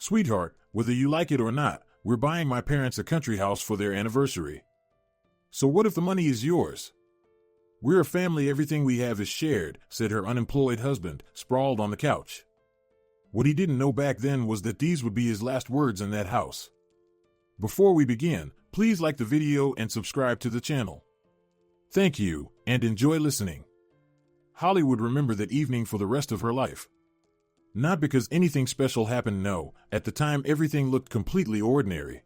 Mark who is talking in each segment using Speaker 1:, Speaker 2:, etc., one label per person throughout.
Speaker 1: Sweetheart, whether you like it or not, we're buying my parents a country house for their anniversary. So what if the money is yours? We're a family, everything we have is shared, said her unemployed husband, sprawled on the couch. What he didn't know back then was that these would be his last words in that house. Before we begin, please like the video and subscribe to the channel. Thank you, and enjoy listening. Holly would remember that evening for the rest of her life. Not because anything special happened, no, at the time everything looked completely ordinary.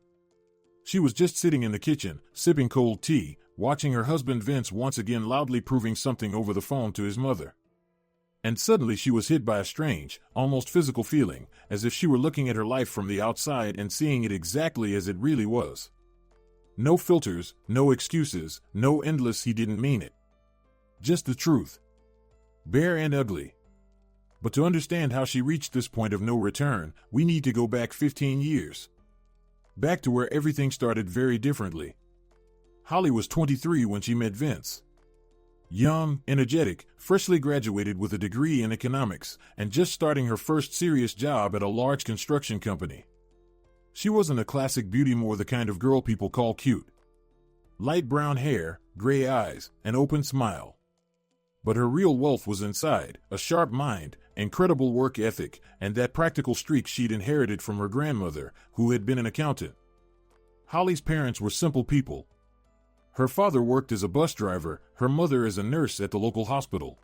Speaker 1: She was just sitting in the kitchen, sipping cold tea, watching her husband Vince once again loudly proving something over the phone to his mother. And suddenly she was hit by a strange, almost physical feeling, as if she were looking at her life from the outside and seeing it exactly as it really was. No filters, no excuses, no endless "he didn't mean it." Just the truth. Bare and ugly. But to understand how she reached this point of no return, we need to go back 15 years. Back to where everything started very differently. Holly was 23 when she met Vince. Young, energetic, freshly graduated with a degree in economics, and just starting her first serious job at a large construction company. She wasn't a classic beauty, more the kind of girl people call cute. Light brown hair, gray eyes, an open smile. But her real wealth was inside: a sharp mind, incredible work ethic, and that practical streak she'd inherited from her grandmother, who had been an accountant. Holly's parents were simple people. Her father worked as a bus driver, her mother as a nurse at the local hospital.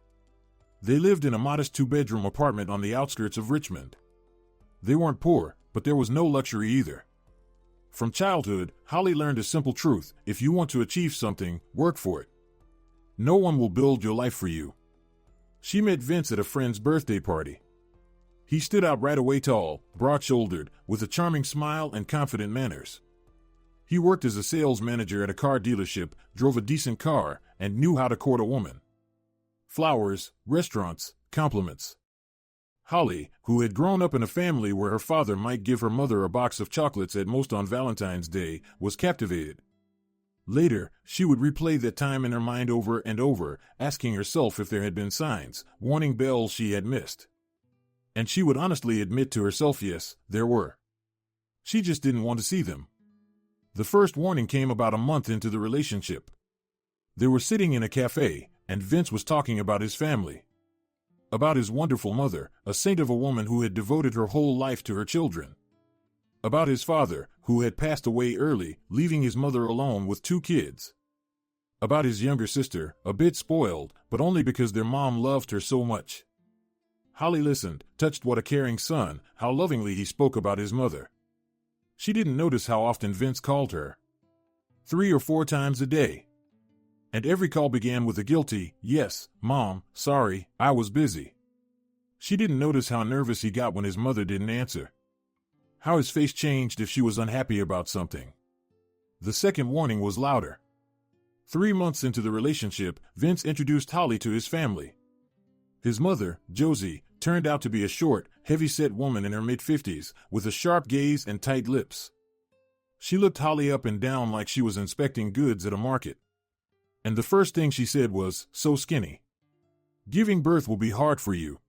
Speaker 1: They lived in a modest 2-bedroom apartment on the outskirts of Richmond. They weren't poor, but there was no luxury either. From childhood, Holly learned a simple truth: if you want to achieve something, work for it. No one will build your life for you. She met Vince at a friend's birthday party. He stood out right away, tall, broad-shouldered, with a charming smile and confident manners. He worked as a sales manager at a car dealership, drove a decent car, and knew how to court a woman. Flowers, restaurants, compliments. Holly, who had grown up in a family where her father might give her mother a box of chocolates at most on Valentine's Day, was captivated. Later, she would replay that time in her mind over and over, asking herself if there had been signs, warning bells she had missed. And she would honestly admit to herself, yes, there were. She just didn't want to see them. The first warning came about a month into the relationship. They were sitting in a cafe, and Vince was talking about his family. About his wonderful mother, a saint of a woman who had devoted her whole life to her children. About his father, who had passed away early, leaving his mother alone with 2 kids. About his younger sister, a bit spoiled, but only because their mom loved her so much. Holly listened, touched. What a caring son, how lovingly he spoke about his mother. She didn't notice how often Vince called her. 3 or 4 times a day. And every call began with a guilty, "Yes, Mom, sorry, I was busy." She didn't notice how nervous he got when his mother didn't answer. How his face changed if she was unhappy about something. The second warning was louder. 3 months into the relationship, Vince introduced Holly to his family. His mother, Josie, turned out to be a short, heavy-set woman in her mid-50s, with a sharp gaze and tight lips. She looked Holly up and down like she was inspecting goods at a market. And the first thing she said was, "So skinny. Giving birth will be hard for you."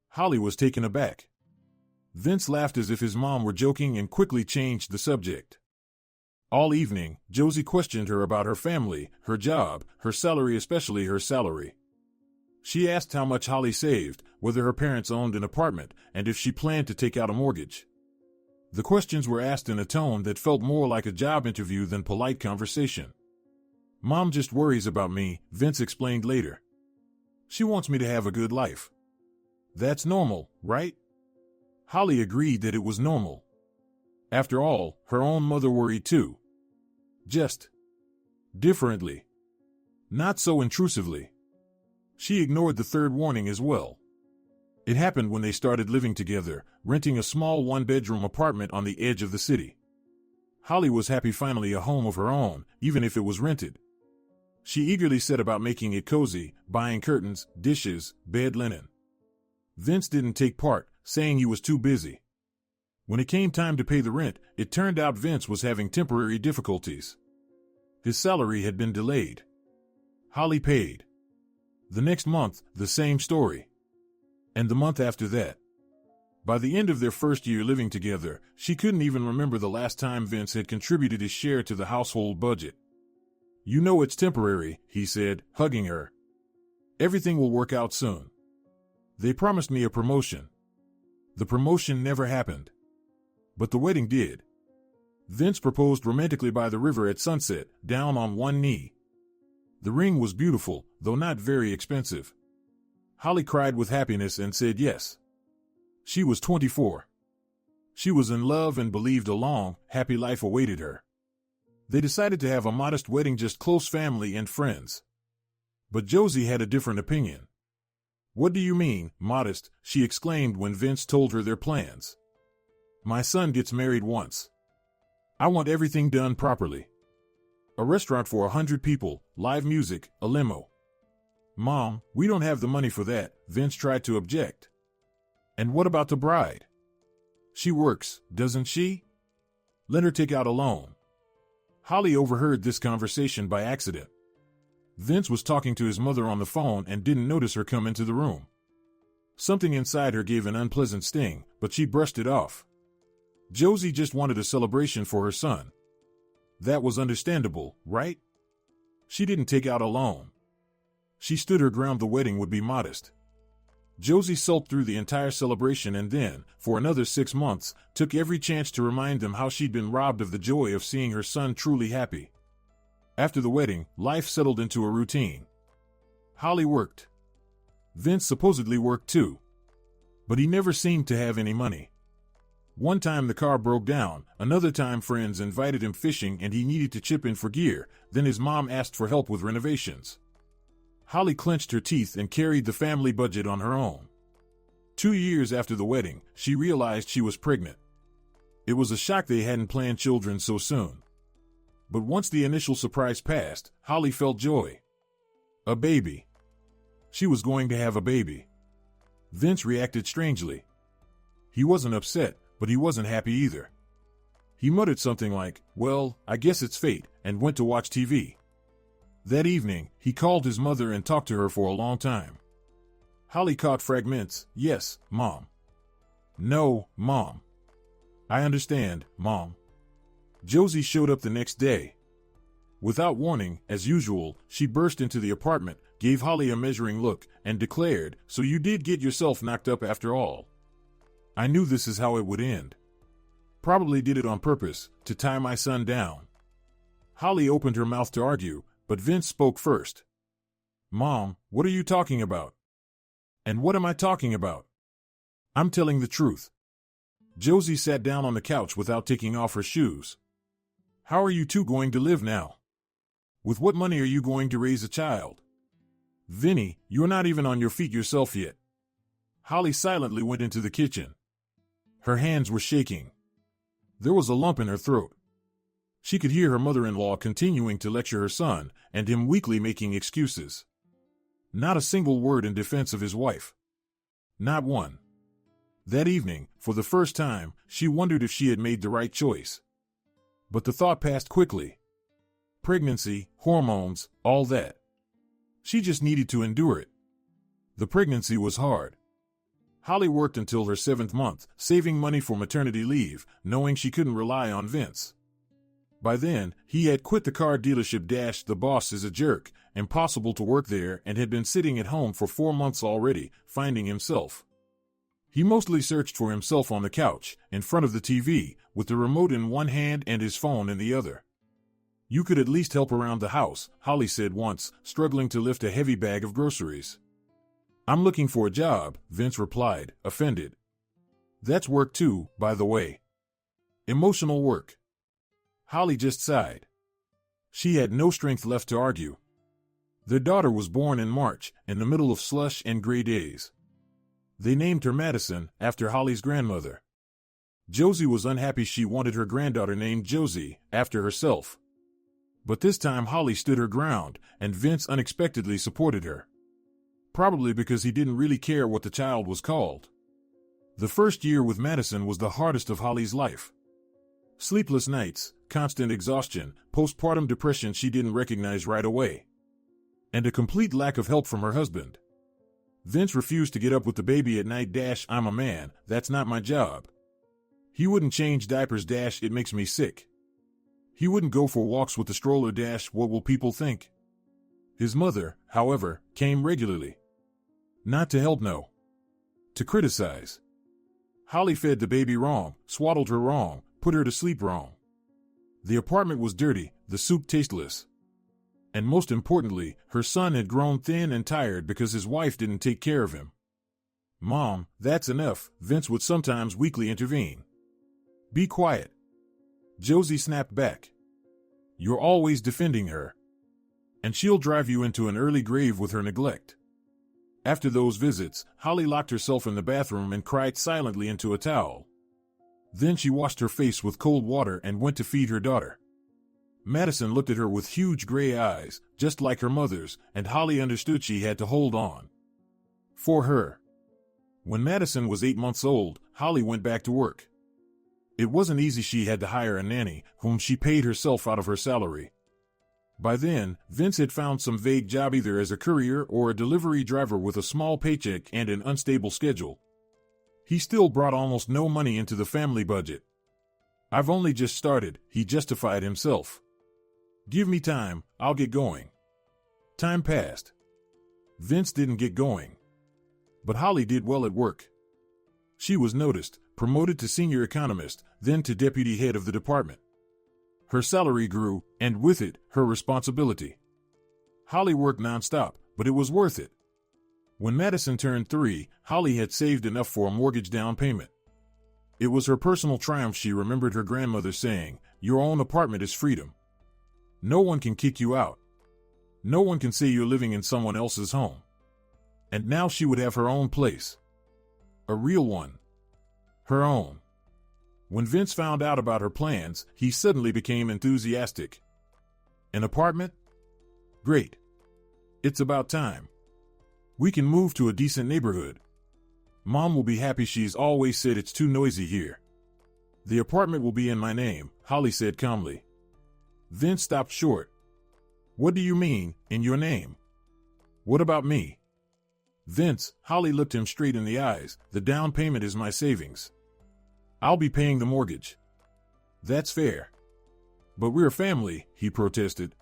Speaker 1: Holly was taken aback. Vince laughed as if his mom were joking and quickly changed the subject. All evening, Josie questioned her about her family, her job, her salary, especially her salary. She asked how much Holly saved, whether her parents owned an apartment, and if she planned to take out a mortgage. The questions were asked in a tone that felt more like a job interview than polite conversation. "Mom just worries about me," Vince explained later. "She wants me to have a good life." "That's normal, right?" Holly agreed that it was normal. After all, her own mother worried too. Just differently. Not so intrusively. She ignored the third warning as well. It happened when they started living together, renting a small 1-bedroom apartment on the edge of the city. Holly was happy finally a home of her own, even if it was rented. She eagerly set about making it cozy, buying curtains, dishes, bed linen. Vince didn't take part, saying he was too busy. When it came time to pay the rent, it turned out Vince was having temporary difficulties. His salary had been delayed. Holly paid. The next month, the same story. And the month after that. By the end of their first year living together, she couldn't even remember the last time Vince had contributed his share to the household budget. "You know it's temporary," he said, hugging her. "Everything will work out soon. They promised me a promotion." The promotion never happened. But the wedding did. Vince proposed romantically by the river at sunset, down on one knee. The ring was beautiful, though not very expensive. Holly cried with happiness and said yes. She was 24. She was in love and believed a long, happy life awaited her. They decided to have a modest wedding, just close family and friends. But Josie had a different opinion. "What do you mean, modest?" she exclaimed when Vince told her their plans. "My son gets married once. I want everything done properly. A restaurant for 100 people, live music, a limo." "Mom, we don't have the money for that," Vince tried to object. "And what about the bride? She works, doesn't she? Let her take out a loan." Holly overheard this conversation by accident. Vince was talking to his mother on the phone and didn't notice her come into the room. Something inside her gave an unpleasant sting, but she brushed it off. Josie just wanted a celebration for her son. That was understandable, right? She didn't take out a loan. She stood her ground. The wedding would be modest. Josie sulked through the entire celebration and then, for another 6 months, took every chance to remind them how she'd been robbed of the joy of seeing her son truly happy. After the wedding, life settled into a routine. Holly worked. Vince supposedly worked too. But he never seemed to have any money. One time the car broke down, another time friends invited him fishing and he needed to chip in for gear, then his mom asked for help with renovations. Holly clenched her teeth and carried the family budget on her own. 2 years after the wedding, she realized she was pregnant. It was a shock they hadn't planned children so soon. But once the initial surprise passed, Holly felt joy. A baby. She was going to have a baby. Vince reacted strangely. He wasn't upset, but he wasn't happy either. He muttered something like, "Well, I guess it's fate," and went to watch TV. That evening, he called his mother and talked to her for a long time. Holly caught fragments. "Yes, Mom." "No, Mom." "I understand, Mom." Josie showed up the next day. Without warning, as usual, she burst into the apartment, gave Holly a measuring look, and declared, "So you did get yourself knocked up after all. I knew this is how it would end. Probably did it on purpose, to tie my son down." Holly opened her mouth to argue, but Vince spoke first. "Mom, what are you talking about?" "And what am I talking about?" "I'm telling the truth." Josie sat down on the couch without taking off her shoes. "How are you two going to live now? With what money are you going to raise a child? Vinny, you're not even on your feet yourself yet." Holly silently went into the kitchen. Her hands were shaking. There was a lump in her throat. She could hear her mother-in-law continuing to lecture her son, and him weakly making excuses. Not a single word in defense of his wife. Not one. That evening, for the first time, she wondered if she had made the right choice. But the thought passed quickly. Pregnancy, hormones, all that. She just needed to endure it. The pregnancy was hard. Holly worked until her 7th month, saving money for maternity leave, knowing she couldn't rely on Vince. By then, he had quit the car dealership. The boss is a jerk, impossible to work there, and had been sitting at home for 4 months already, finding himself. He mostly searched for himself on the couch, in front of the TV, with the remote in one hand and his phone in the other. "You could at least help around the house," Holly said once, struggling to lift a heavy bag of groceries. "I'm looking for a job," Vince replied, offended. "That's work too, by the way. Emotional work." Holly just sighed. She had no strength left to argue. Their daughter was born in March, in the middle of slush and gray days. They named her Madison, after Holly's grandmother. Josie was unhappy. She wanted her granddaughter named Josie, after herself. But this time Holly stood her ground, and Vince unexpectedly supported her. Probably because he didn't really care what the child was called. The first year with Madison was the hardest of Holly's life. Sleepless nights, constant exhaustion, postpartum depression she didn't recognize right away. And a complete lack of help from her husband. Vince refused to get up with the baby at night. I'm a man, that's not my job. He wouldn't change diapers. It makes me sick. He wouldn't go for walks with the stroller. What will people think? His mother, however, came regularly. Not to help, no. To criticize. Holly fed the baby wrong, swaddled her wrong, put her to sleep wrong. The apartment was dirty, the soup tasteless. And most importantly, her son had grown thin and tired because his wife didn't take care of him. Mom, that's enough, Vince would sometimes weakly intervene. Be quiet. Josie snapped back. You're always defending her. And she'll drive you into an early grave with her neglect. After those visits, Holly locked herself in the bathroom and cried silently into a towel. Then she washed her face with cold water and went to feed her daughter. Madison looked at her with huge gray eyes, just like her mother's, and Holly understood she had to hold on. For her. When Madison was 8 months old, Holly went back to work. It wasn't easy. She had to hire a nanny, whom she paid herself out of her salary. By then, Vince had found some vague job either as a courier or a delivery driver with a small paycheck and an unstable schedule. He still brought almost no money into the family budget. I've only just started, he justified himself. Give me time, I'll get going. Time passed. Vince didn't get going. But Holly did well at work. She was noticed, promoted to senior economist, then to deputy head of the department. Her salary grew, and with it, her responsibility. Holly worked nonstop, but it was worth it. When Madison turned 3, Holly had saved enough for a mortgage down payment. It was her personal triumph. She remembered her grandmother saying, "Your own apartment is freedom. No one can kick you out. No one can say you're living in someone else's home." And now she would have her own place. A real one. Her own. When Vince found out about her plans, he suddenly became enthusiastic. An apartment? Great. It's about time. We can move to a decent neighborhood. Mom will be happy. She's always said it's too noisy here. The apartment will be in my name, Holly said calmly. Vince stopped short. What do you mean, in your name? What about me? Vince, Holly looked him straight in the eyes. The down payment is my savings. I'll be paying the mortgage. That's fair. But we're a family, he protested.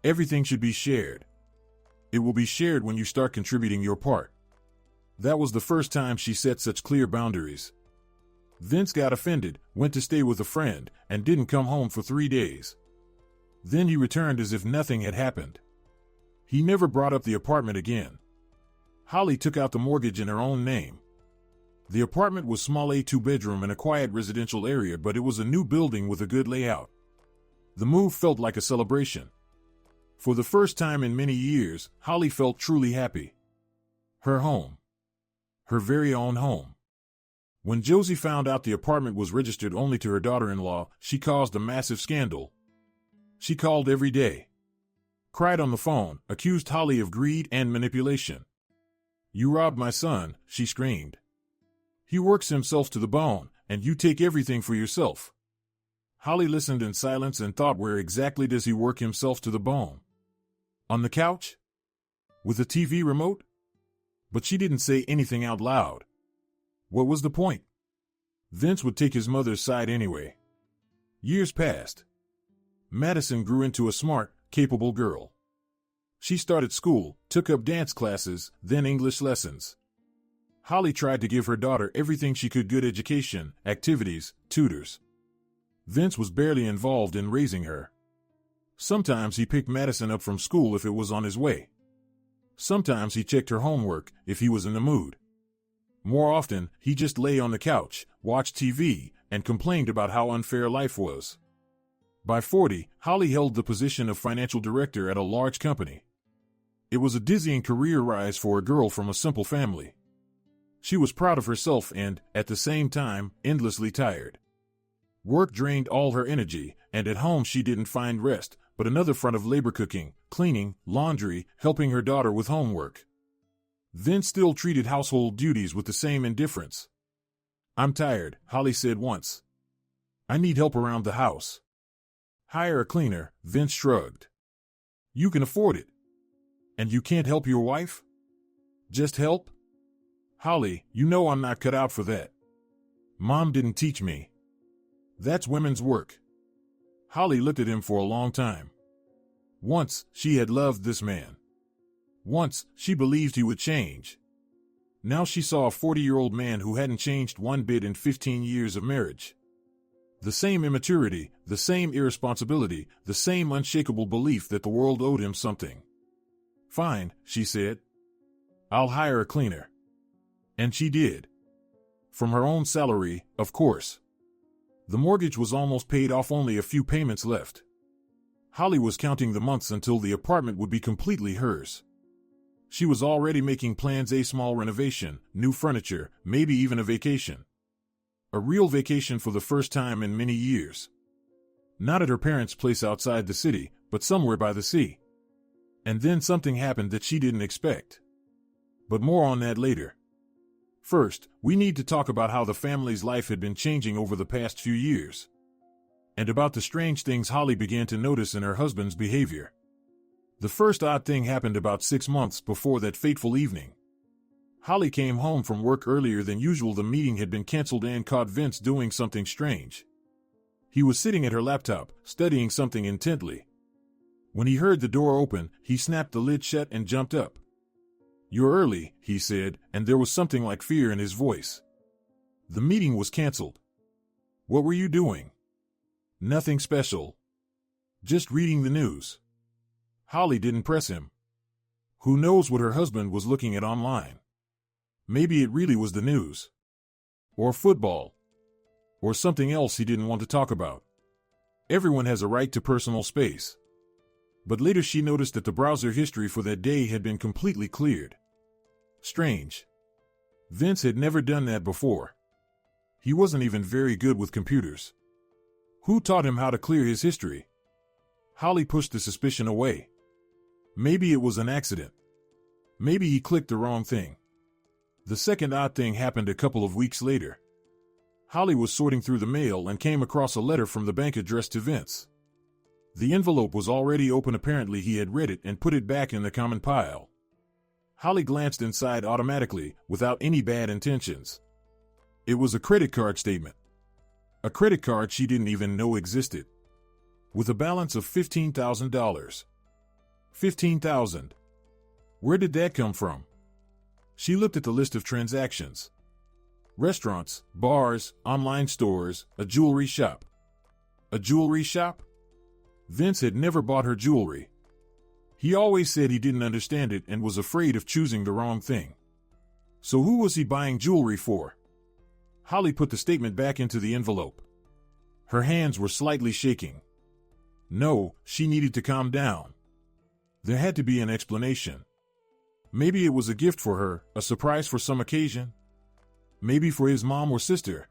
Speaker 1: Everything should be shared. It will be shared when you start contributing your part. That was the first time she set such clear boundaries. Vince got offended, went to stay with a friend, and didn't come home for 3 days. Then he returned as if nothing had happened. He never brought up the apartment again. Holly took out the mortgage in her own name. The apartment was small, a 2-bedroom in a quiet residential area, but it was a new building with a good layout. The move felt like a celebration. For the first time in many years, Holly felt truly happy. Her home. Her very own home. When Josie found out the apartment was registered only to her daughter-in-law, she caused a massive scandal. She called every day. Cried on the phone, accused Holly of greed and manipulation. You robbed my son, she screamed. He works himself to the bone, and you take everything for yourself. Holly listened in silence and thought, where exactly does he work himself to the bone? On the couch? With a TV remote? But she didn't say anything out loud. What was the point? Vince would take his mother's side anyway. Years passed. Madison grew into a smart, capable girl. She started school, took up dance classes, then English lessons. Holly tried to give her daughter everything she could: good education, activities, tutors. Vince was barely involved in raising her. Sometimes he picked Madison up from school if it was on his way. Sometimes he checked her homework if he was in the mood. More often, he just lay on the couch, watched TV, and complained about how unfair life was. By 40, Holly held the position of financial director at a large company. It was a dizzying career rise for a girl from a simple family. She was proud of herself and, at the same time, endlessly tired. Work drained all her energy, and at home she didn't find rest, but another front of labor: cooking, cleaning, laundry, helping her daughter with homework. Vince still treated household duties with the same indifference. I'm tired, Holly said once. I need help around the house. Hire a cleaner, Vince shrugged. You can afford it. And you can't help your wife? Just help? Holly, you know I'm not cut out for that. Mom didn't teach me. That's women's work. Holly looked at him for a long time. Once, she had loved this man. Once, she believed he would change. Now she saw a 40-year-old man who hadn't changed one bit in 15 years of marriage. The same immaturity, the same irresponsibility, the same unshakable belief that the world owed him something. Fine, she said. I'll hire a cleaner. And she did. From her own salary, of course. The mortgage was almost paid off, only a few payments left. Holly was counting the months until the apartment would be completely hers. She was already making plans: a small renovation, new furniture, maybe even a vacation. A real vacation for the first time in many years. Not at her parents' place outside the city, but somewhere by the sea. And then something happened that she didn't expect. But more on that later. First, we need to talk about how the family's life had been changing over the past few years. And about the strange things Holly began to notice in her husband's behavior. The first odd thing happened about 6 months before that fateful evening. Holly came home from work earlier than usual. The meeting had been canceled and caught Vince doing something strange. He was sitting at her laptop, studying something intently. When he heard the door open, he snapped the lid shut and jumped up. "You're early," he said, and there was something like fear in his voice. "The meeting was canceled." "What were you doing?" "Nothing special. Just reading the news." Holly didn't press him. Who knows what her husband was looking at online? Maybe it really was the news. Or football. Or something else he didn't want to talk about. Everyone has a right to personal space. But later she noticed that the browser history for that day had been completely cleared. Strange. Vince had never done that before. He wasn't even very good with computers. Who taught him how to clear his history? Holly pushed the suspicion away. Maybe it was an accident. Maybe he clicked the wrong thing. The second odd thing happened a couple of weeks later. Holly was sorting through the mail and came across a letter from the bank addressed to Vince. The envelope was already open. Apparently he had read it and put it back in the common pile. Holly glanced inside automatically, without any bad intentions. It was a credit card statement. A credit card she didn't even know existed. With a balance of $15,000. $15,000. Where did that come from? She looked at the list of transactions. Restaurants, bars, online stores, a jewelry shop. A jewelry shop? Vince had never bought her jewelry. He always said he didn't understand it and was afraid of choosing the wrong thing. So who was he buying jewelry for? Holly put the statement back into the envelope. Her hands were slightly shaking. No, she needed to calm down. There had to be an explanation. Maybe it was a gift for her, a surprise for some occasion. Maybe for his mom or sister.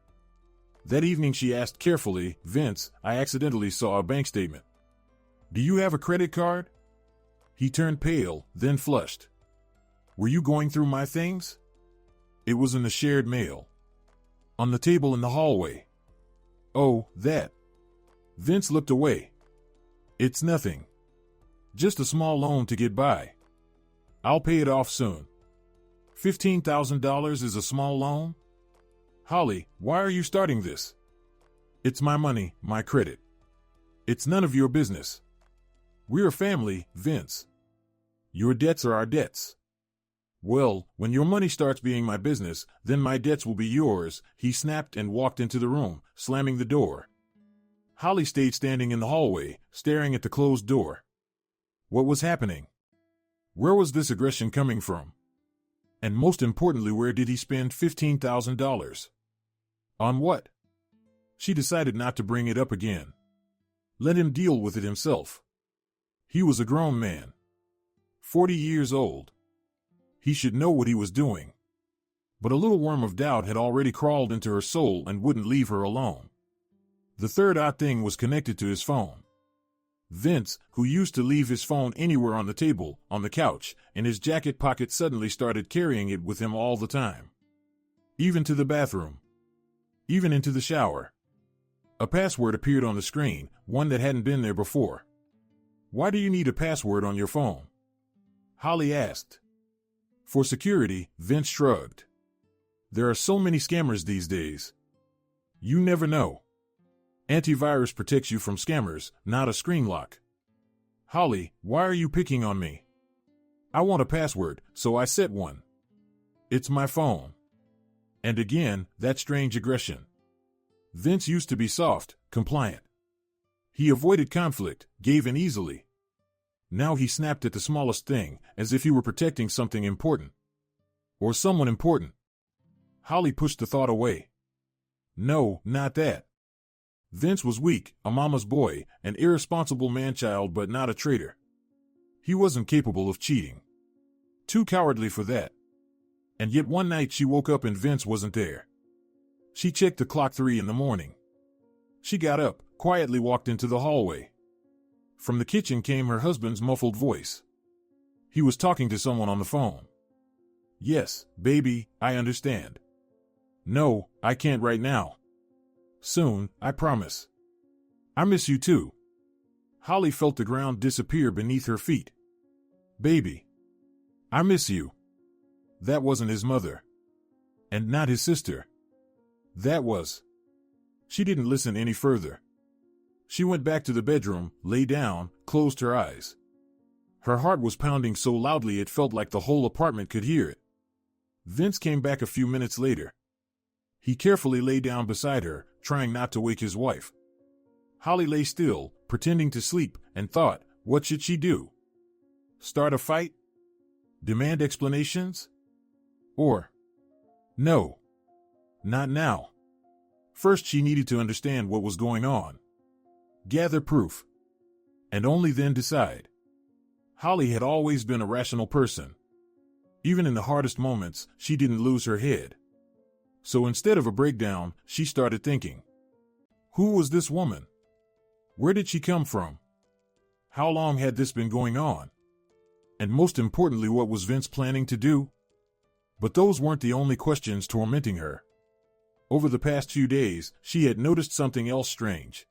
Speaker 1: That evening she asked carefully, "Vince, I accidentally saw a bank statement. Do you have a credit card?" He turned pale, then flushed. "Were you going through my things?" It was in the shared mail. On the table in the hallway. "Oh, that." Vince looked away. "It's nothing. Just a small loan to get by. I'll pay it off soon." $15,000 is a small loan? Holly, why are you starting this? It's my money, my credit. It's none of your business. We're a family, Vince. Your debts are our debts. Well, when your money starts being my business, then my debts will be yours, he snapped and walked into the room, slamming the door. Holly stayed standing in the hallway, staring at the closed door. What was happening? Where was this aggression coming from? And most importantly, where did he spend $15,000? On what? She decided not to bring it up again. Let him deal with it himself. He was a grown man. 40 years old. He should know what he was doing. But a little worm of doubt had already crawled into her soul and wouldn't leave her alone. The third odd thing was connected to his phone. Vince, who used to leave his phone anywhere on the table, on the couch, in his jacket pocket, suddenly started carrying it with him all the time. Even to the bathroom. Even into the shower. A password appeared on the screen, one that hadn't been there before. "Why do you need a password on your phone?" Holly asked. For security, Vince shrugged. There are so many scammers these days. You never know. Antivirus protects you from scammers, not a screen lock. Holly, why are you picking on me? I want a password, so I set one. It's my phone. And again, that strange aggression. Vince used to be soft, compliant. He avoided conflict, gave in easily. Now he snapped at the smallest thing, as if he were protecting something important. Or someone important. Holly pushed the thought away. No, not that. Vince was weak, a mama's boy, an irresponsible man-child but not a traitor. He wasn't capable of cheating. Too cowardly for that. And yet one night she woke up and Vince wasn't there. She checked the clock 3 a.m. She got up, quietly walked into the hallway. From the kitchen came her husband's muffled voice. He was talking to someone on the phone. Yes, baby, I understand. No, I can't right now. Soon, I promise. I miss you too. Holly felt the ground disappear beneath her feet. Baby. I miss you. That wasn't his mother. And not his sister. That was. She didn't listen any further. She went back to the bedroom, lay down, closed her eyes. Her heart was pounding so loudly it felt like the whole apartment could hear it. Vince came back a few minutes later. He carefully lay down beside her, trying not to wake his wife. Holly lay still, pretending to sleep, and thought, what should she do? Start a fight? Demand explanations? Or, no, not now. First she needed to understand what was going on. Gather proof. And only then decide. Holly had always been a rational person. Even in the hardest moments, she didn't lose her head. So instead of a breakdown, she started thinking. Who was this woman? Where did she come from? How long had this been going on? And most importantly, what was Vince planning to do? But those weren't the only questions tormenting her. Over the past few days, she had noticed something else strange.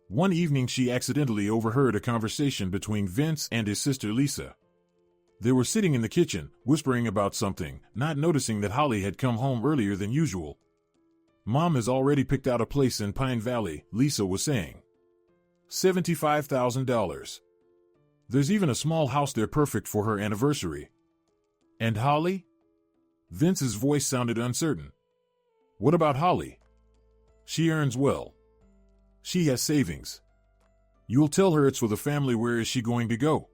Speaker 1: One evening she accidentally overheard a conversation between Vince and his sister Lisa. They were sitting in the kitchen, whispering about something, not noticing that Holly had come home earlier than usual. Mom has already picked out a place in Pine Valley, Lisa was saying. $75,000. There's even a small house there perfect for her anniversary. And Holly? Vince's voice sounded uncertain. What about Holly? She earns well. She has savings. You'll tell her it's for the family. Where is she going to go?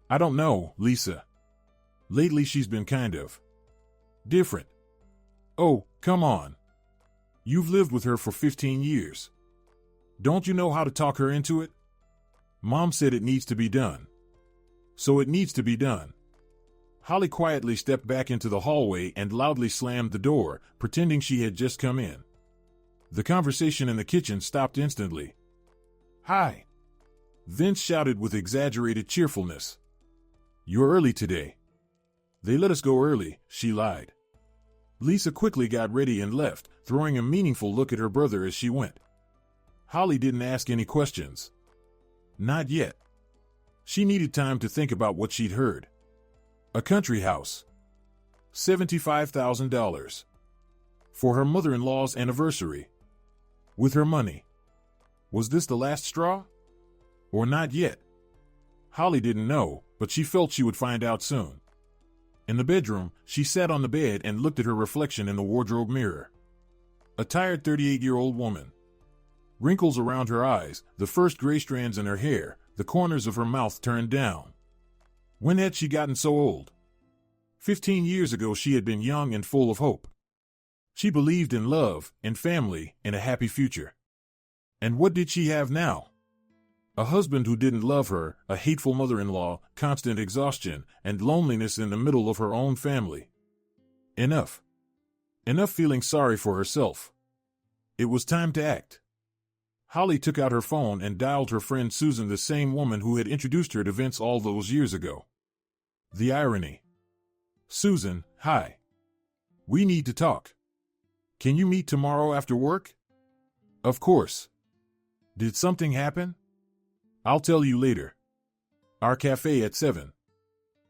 Speaker 1: I don't know, Lisa. Lately she's been kind of different. Oh, come on. You've lived with her for 15 years. Don't you know how to talk her into it? Mom said it needs to be done. So it needs to be done. Holly quietly stepped back into the hallway and loudly slammed the door, pretending she had just come in. The conversation in the kitchen stopped instantly. Hi. Vince shouted with exaggerated cheerfulness. You're early today. They let us go early, she lied. Lisa quickly got ready and left, throwing a meaningful look at her brother as she went. Holly didn't ask any questions. Not yet. She needed time to think about what she'd heard. A country house. $75,000. For her mother-in-law's anniversary. With her money. Was this the last straw? Or not yet? Holly didn't know, but she felt she would find out soon. In the bedroom, she sat on the bed and looked at her reflection in the wardrobe mirror. A tired 38-year-old woman. Wrinkles around her eyes, the first gray strands in her hair, the corners of her mouth turned down. When had she gotten so old? 15 years ago she had been young and full of hope. She believed in love, in family, in a happy future. And what did she have now? A husband who didn't love her, a hateful mother-in-law, constant exhaustion, and loneliness in the middle of her own family. Enough. Enough feeling sorry for herself. It was time to act. Holly took out her phone and dialed her friend Susan, the same woman who had introduced her to Vince all those years ago. The irony. Susan, hi. We need to talk. Can you meet tomorrow after work? Of course. Did something happen? I'll tell you later. Our cafe at 7.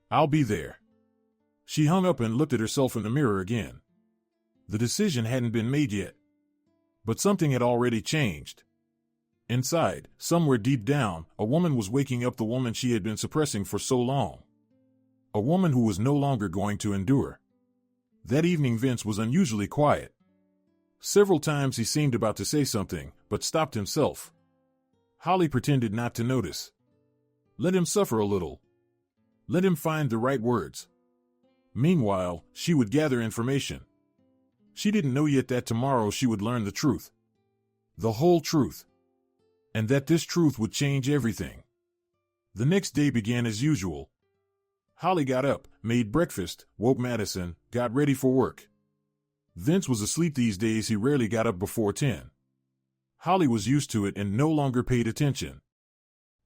Speaker 1: I'll be there. She hung up and looked at herself in the mirror again. The decision hadn't been made yet. But something had already changed. Inside, somewhere deep down, a woman was waking up, the woman she had been suppressing for so long. A woman who was no longer going to endure. That evening Vince was unusually quiet. Several times he seemed about to say something, but stopped himself. Holly pretended not to notice. Let him suffer a little. Let him find the right words. Meanwhile, she would gather information. She didn't know yet that tomorrow she would learn the truth. The whole truth. And that this truth would change everything. The next day began as usual. Holly got up, made breakfast, woke Madison, got ready for work. Vince was asleep these days. He rarely got up before 10. Holly was used to it and no longer paid attention.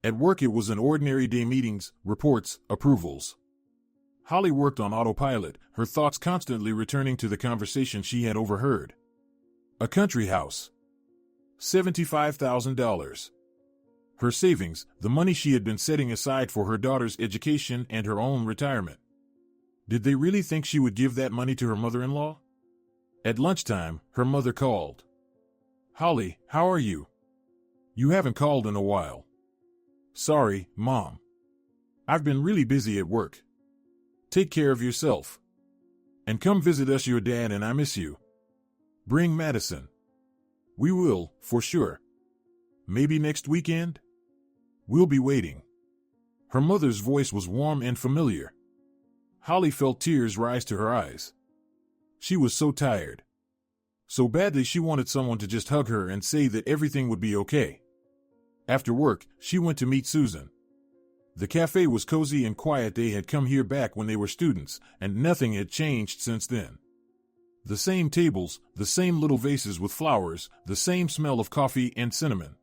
Speaker 1: At work it was an ordinary day: meetings, reports, approvals. Holly worked on autopilot, her thoughts constantly returning to the conversation she had overheard. A country house. $75,000. Her savings, the money she had been setting aside for her daughter's education and her own retirement. Did they really think she would give that money to her mother-in-law? At lunchtime, her mother called. "Holly, how are you? You haven't called in a while." "Sorry, Mom. I've been really busy at work." "Take care of yourself. And come visit us, your dad and I miss you. Bring Madison." "We will, for sure. Maybe next weekend? We'll be waiting." Her mother's voice was warm and familiar. Holly felt tears rise to her eyes. She was so tired. So badly she wanted someone to just hug her and say that everything would be okay. After work, she went to meet Susan. The cafe was cozy and quiet. They had come here back when they were students, and nothing had changed since then. The same tables, the same little vases with flowers, the same smell of coffee and cinnamon.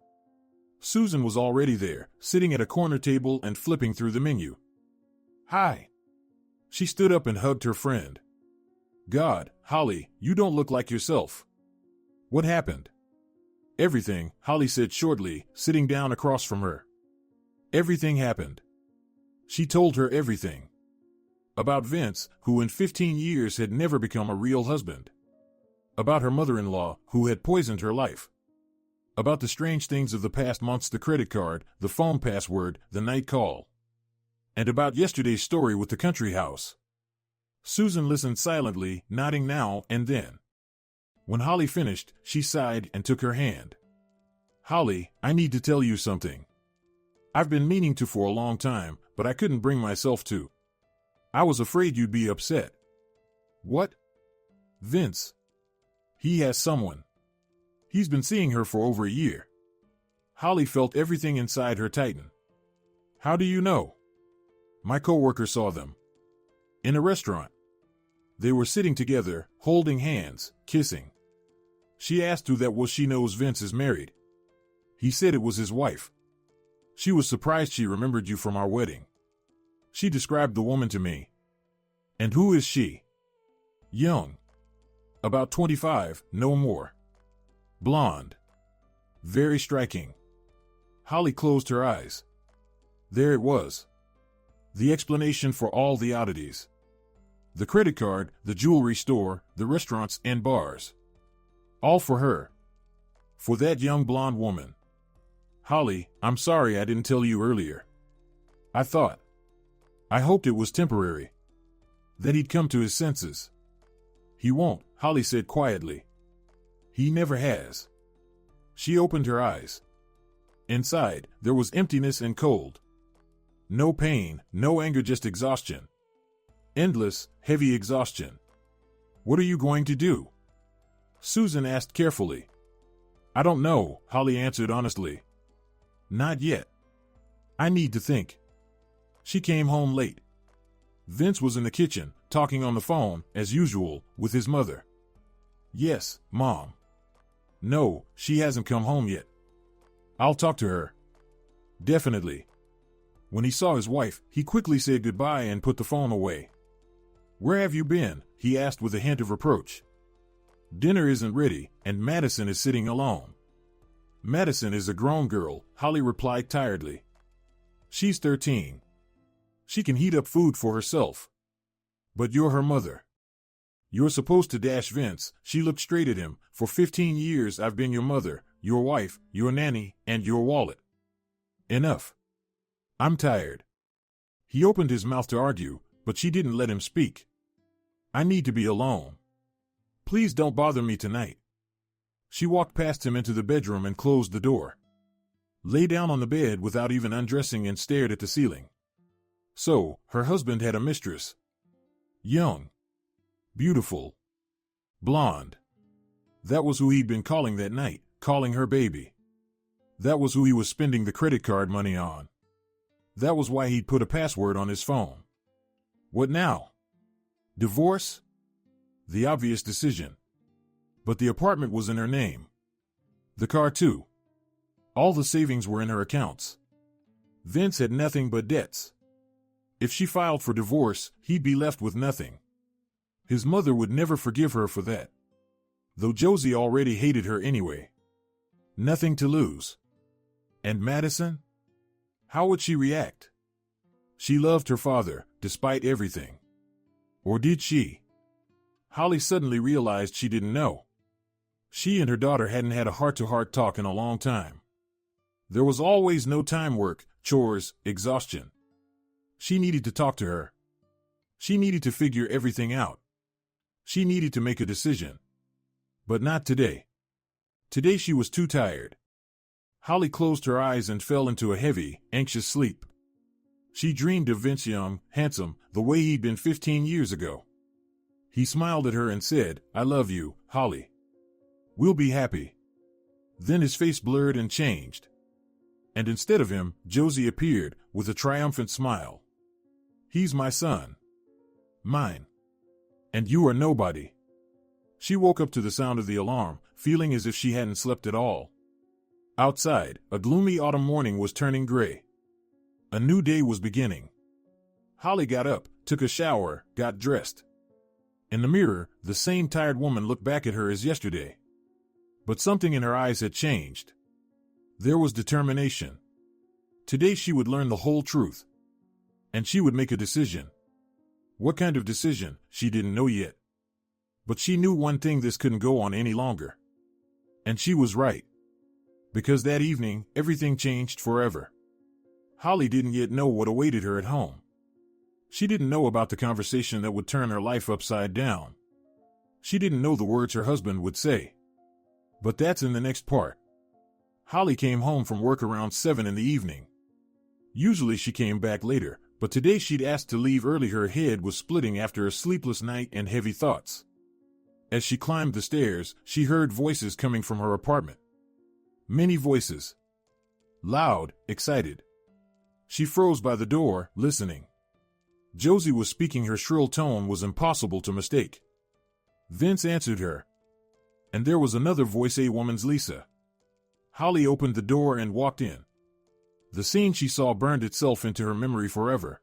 Speaker 1: Susan was already there, sitting at a corner table and flipping through the menu. "Hi." She stood up and hugged her friend. "God, Holly, you don't look like yourself. What happened?" "Everything," Holly said shortly, sitting down across from her. Everything happened. She told her everything. About Vince, who in 15 years had never become a real husband. About her mother-in-law, who had poisoned her life. About the strange things of the past months: the credit card, the phone password, the night call. And about yesterday's story with the country house. Susan listened silently, nodding now and then. When Holly finished, she sighed and took her hand. "Holly, I need to tell you something. I've been meaning to for a long time, but I couldn't bring myself to. I was afraid you'd be upset." "What?" "Vince. He has someone. He's been seeing her for over a year." Holly felt everything inside her tighten. "How do you know?" "My coworker saw them. In a restaurant. They were sitting together, holding hands, kissing. She asked who that was. She knows Vince is married. He said it was his wife. She was surprised she remembered you from our wedding. She described the woman to me." "And who is she?" "Young. About 25, no more. Blonde. Very striking." Holly closed her eyes. There it was. The explanation for all the oddities. The credit card, the jewelry store, the restaurants and bars. All for her. For that young blonde woman. "Holly, I'm sorry I didn't tell you earlier. I hoped it was temporary. That he'd come to his senses." "He won't," Holly said quietly. "He never has." She opened her eyes. Inside, there was emptiness and cold. No pain, no anger, just exhaustion. Endless, heavy exhaustion. "What are you going to do?" Susan asked carefully. "I don't know," Holly answered honestly. "Not yet. I need to think." She came home late. Vince was in the kitchen, talking on the phone, as usual, with his mother. "Yes, Mom." "No, she hasn't come home yet." "I'll talk to her." "Definitely." When he saw his wife, he quickly said goodbye and put the phone away. "Where have you been?" he asked with a hint of reproach. "Dinner isn't ready, and Madison is sitting alone." "Madison is a grown girl," Holly replied tiredly. "She's 13. She can heat up food for herself." But you're her mother. You're supposed to dash Vince. She looked straight at him. For 15 years I've been your mother, your wife, your nanny, and your wallet. Enough. I'm tired. He opened his mouth to argue, but she didn't let him speak. I need to be alone. Please don't bother me tonight. She walked past him into the bedroom and closed the door. Lay down on the bed without even undressing and stared at the ceiling. So, her husband had a mistress. Young. Beautiful. Blonde. That was who he'd been calling that night, calling her baby. That was who he was spending the credit card money on. That was why he'd put a password on his phone. What now? Divorce? The obvious decision. But the apartment was in her name. The car too. All the savings were in her accounts. Vince had nothing but debts. If she filed for divorce, he'd be left with nothing. His mother would never forgive her for that. Though Josie already hated her anyway. Nothing to lose. And Madison? How would she react? She loved her father, despite everything. Or did she? Holly suddenly realized she didn't know. She and her daughter hadn't had a heart-to-heart talk in a long time. There was always no time, work, chores, exhaustion. She needed to talk to her. She needed to figure everything out. She needed to make a decision. But not today. Today she was too tired. Holly closed her eyes and fell into a heavy, anxious sleep. She dreamed of Vince young, handsome, the way he'd been 15 years ago. He smiled at her and said, "I love you, Holly. We'll be happy." Then his face blurred and changed. And instead of him, Josie appeared, with a triumphant smile. "He's my son. Mine. And you are nobody." She woke up to the sound of the alarm, feeling as if she hadn't slept at all. Outside, a gloomy autumn morning was turning gray. A new day was beginning. Holly got up, took a shower, got dressed. In the mirror, the same tired woman looked back at her as yesterday. But something in her eyes had changed. There was determination. Today she would learn the whole truth. And she would make a decision. What kind of decision, she didn't know yet. But she knew one thing: this couldn't go on any longer. And she was right. Because that evening, everything changed forever. Holly didn't yet know what awaited her at home. She didn't know about the conversation that would turn her life upside down. She didn't know the words her husband would say. But that's in the next part. Holly came home from work around 7 in the evening. Usually she came back later, but today she'd asked to leave early. Her head was splitting after a sleepless night and heavy thoughts. As she climbed the stairs, she heard voices coming from her apartment. Many voices. Loud, excited. She froze by the door, listening. Josie was speaking. Her shrill tone was impossible to mistake. Vince answered her. And there was another voice, a woman's, Lisa. Holly opened the door and walked in. The scene she saw burned itself into her memory forever.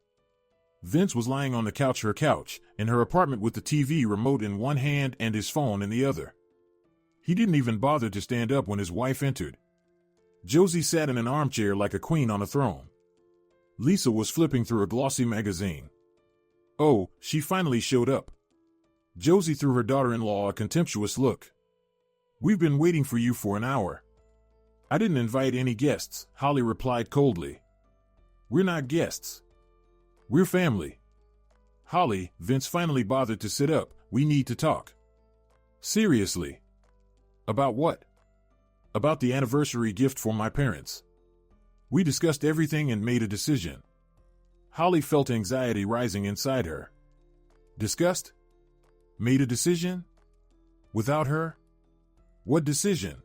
Speaker 1: Vince was lying on the couch, her couch, in her apartment, with the TV remote in one hand and his phone in the other. He didn't even bother to stand up when his wife entered. Josie sat in an armchair like a queen on a throne. Lisa was flipping through a glossy magazine. Oh, she finally showed up. Josie threw her daughter-in-law a contemptuous look. "We've been waiting for you for an hour." "I didn't invite any guests," Holly replied coldly. "We're not guests. We're family." "Holly," Vince finally bothered to sit up, "we need to talk." "Seriously?" "About what?" "About the anniversary gift for my parents. We discussed everything and made a decision." Holly felt anxiety rising inside her. Discussed? Made a decision? Without her? What decision?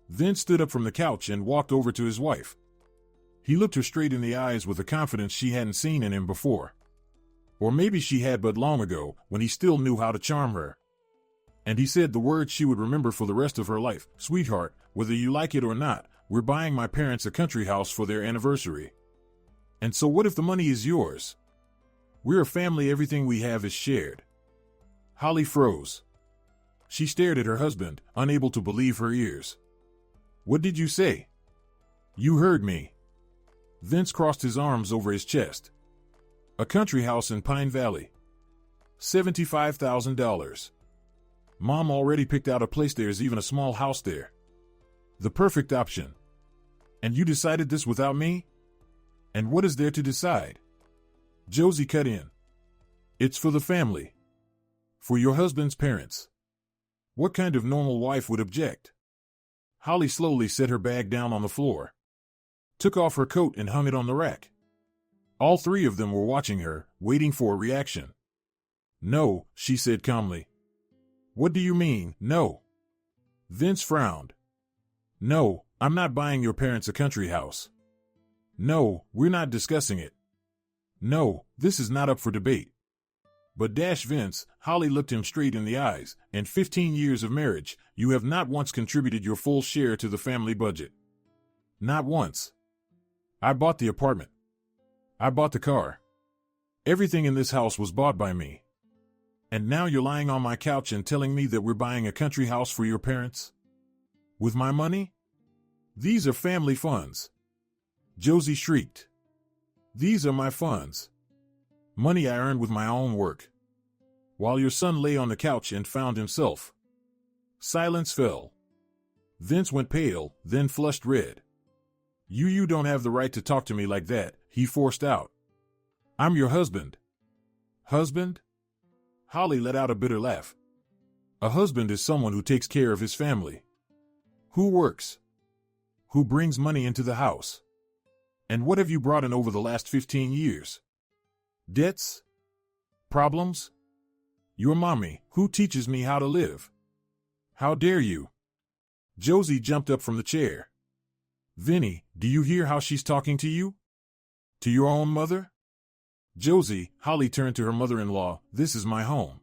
Speaker 1: Vince stood up from the couch and walked over to his wife. He looked her straight in the eyes with a confidence she hadn't seen in him before. Or maybe she had, but long ago, when he still knew how to charm her. And he said the words she would remember for the rest of her life. "Sweetheart, whether you like it or not, we're buying my parents a country house for their anniversary. And so what if the money is yours? We're a family, everything we have is shared." Holly froze. She stared at her husband, unable to believe her ears. "What did you say?" "You heard me." Vince crossed his arms over his chest. "A country house in Pine Valley. $75,000. Mom already picked out a place. There's even a small house there. The perfect option. And you decided this without me? And what is there to decide? Josie cut in. It's for the family. For your husband's parents. What kind of normal wife would object? Holly slowly set her bag down on the floor, took off her coat and hung it on the rack. All three of them were watching her, waiting for a reaction. No, she said calmly. What do you mean, no? Vince frowned. No, I'm not buying your parents a country house. No, we're not discussing it. No, this is not up for debate. But Vince, Holly looked him straight in the eyes. In 15 years of marriage, you have not once contributed your full share to the family budget. Not once. I bought the apartment. I bought the car. Everything in this house was bought by me. And now you're lying on my couch and telling me that we're buying a country house for your parents? With my money? These are family funds. Josie shrieked. These are my funds. Money I earned with my own work. While your son lay on the couch and found himself. Silence fell. Vince went pale, then flushed red. You don't have the right to talk to me like that, he forced out. I'm your husband. Husband? Holly let out a bitter laugh. A husband is someone who takes care of his family. Who works? Who brings money into the house? And what have you brought in over the last 15 years? Debts? Problems? Your mommy, who teaches me how to live? How dare you? Josie jumped up from the chair. Vinny, do you hear how she's talking to you? To your own mother? Josie, Holly turned to her mother-in-law, this is my home.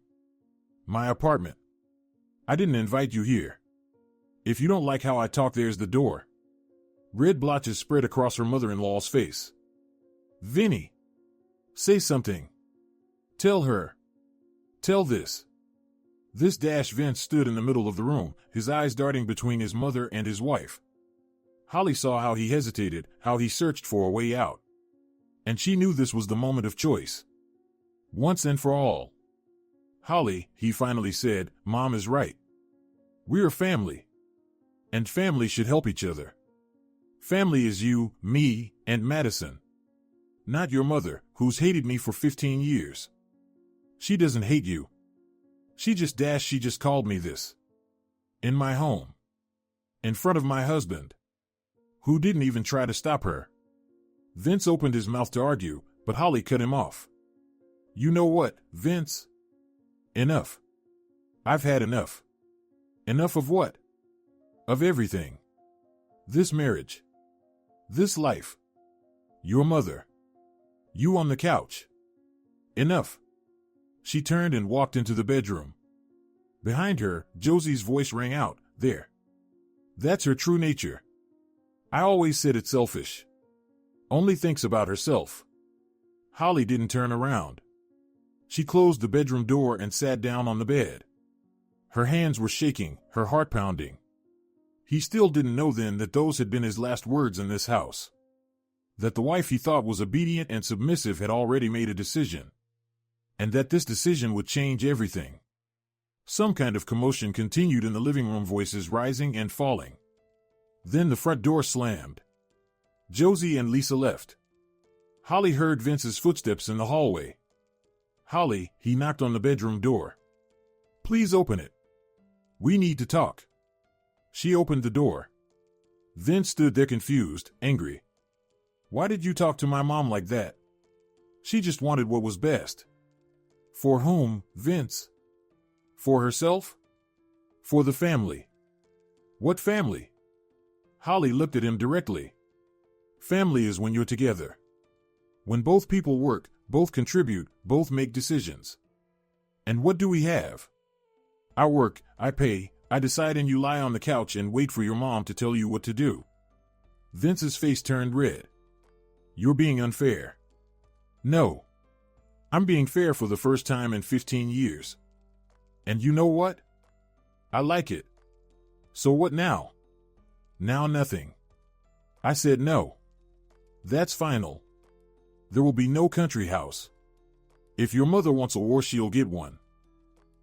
Speaker 1: My apartment. I didn't invite you here. If you don't like how I talk, there's the door. Red blotches spread across her mother-in-law's face. Vinny. Say something. Tell her. Tell this. This Vince stood in the middle of the room, his eyes darting between his mother and his wife. Holly saw how he hesitated, how he searched for a way out. And she knew this was the moment of choice. Once and for all. Holly, he finally said, Mom is right. We're a family. And family should help each other. Family is you, me, and Madison. Not your mother, who's hated me for 15 years. She doesn't hate you. She just called me this. In my home. In front of my husband. Who didn't even try to stop her. Vince opened his mouth to argue, but Holly cut him off. You know what, Vince? Enough. I've had enough. Enough of what? Of everything. This marriage. This life. Your mother. You on the couch. Enough. She turned and walked into the bedroom. Behind her, Josie's voice rang out, there. That's her true nature. I always said it's selfish. Only thinks about herself. Holly didn't turn around. She closed the bedroom door and sat down on the bed. Her hands were shaking, her heart pounding. He still didn't know then that those had been his last words in this house. That the wife he thought was obedient and submissive had already made a decision. And that this decision would change everything. Some kind of commotion continued in the living room, voices rising and falling. Then the front door slammed. Josie and Lisa left. Holly heard Vince's footsteps in the hallway. Holly, he knocked on the bedroom door. Please open it. We need to talk. She opened the door. Vince stood there confused, angry. Why did you talk to my mom like that? She just wanted what was best. For whom, Vince? For herself? For the family. What family? Holly looked at him directly. Family is when you're together. When both people work, both contribute, both make decisions. And what do we have? I work, I pay, I decide, and you lie on the couch and wait for your mom to tell you what to do. Vince's face turned red. You're being unfair. No. I'm being fair for the first time in 15 years. And you know what? I like it. So what now? Now nothing. I said no. That's final. There will be no country house. If your mother wants a war, she'll get one.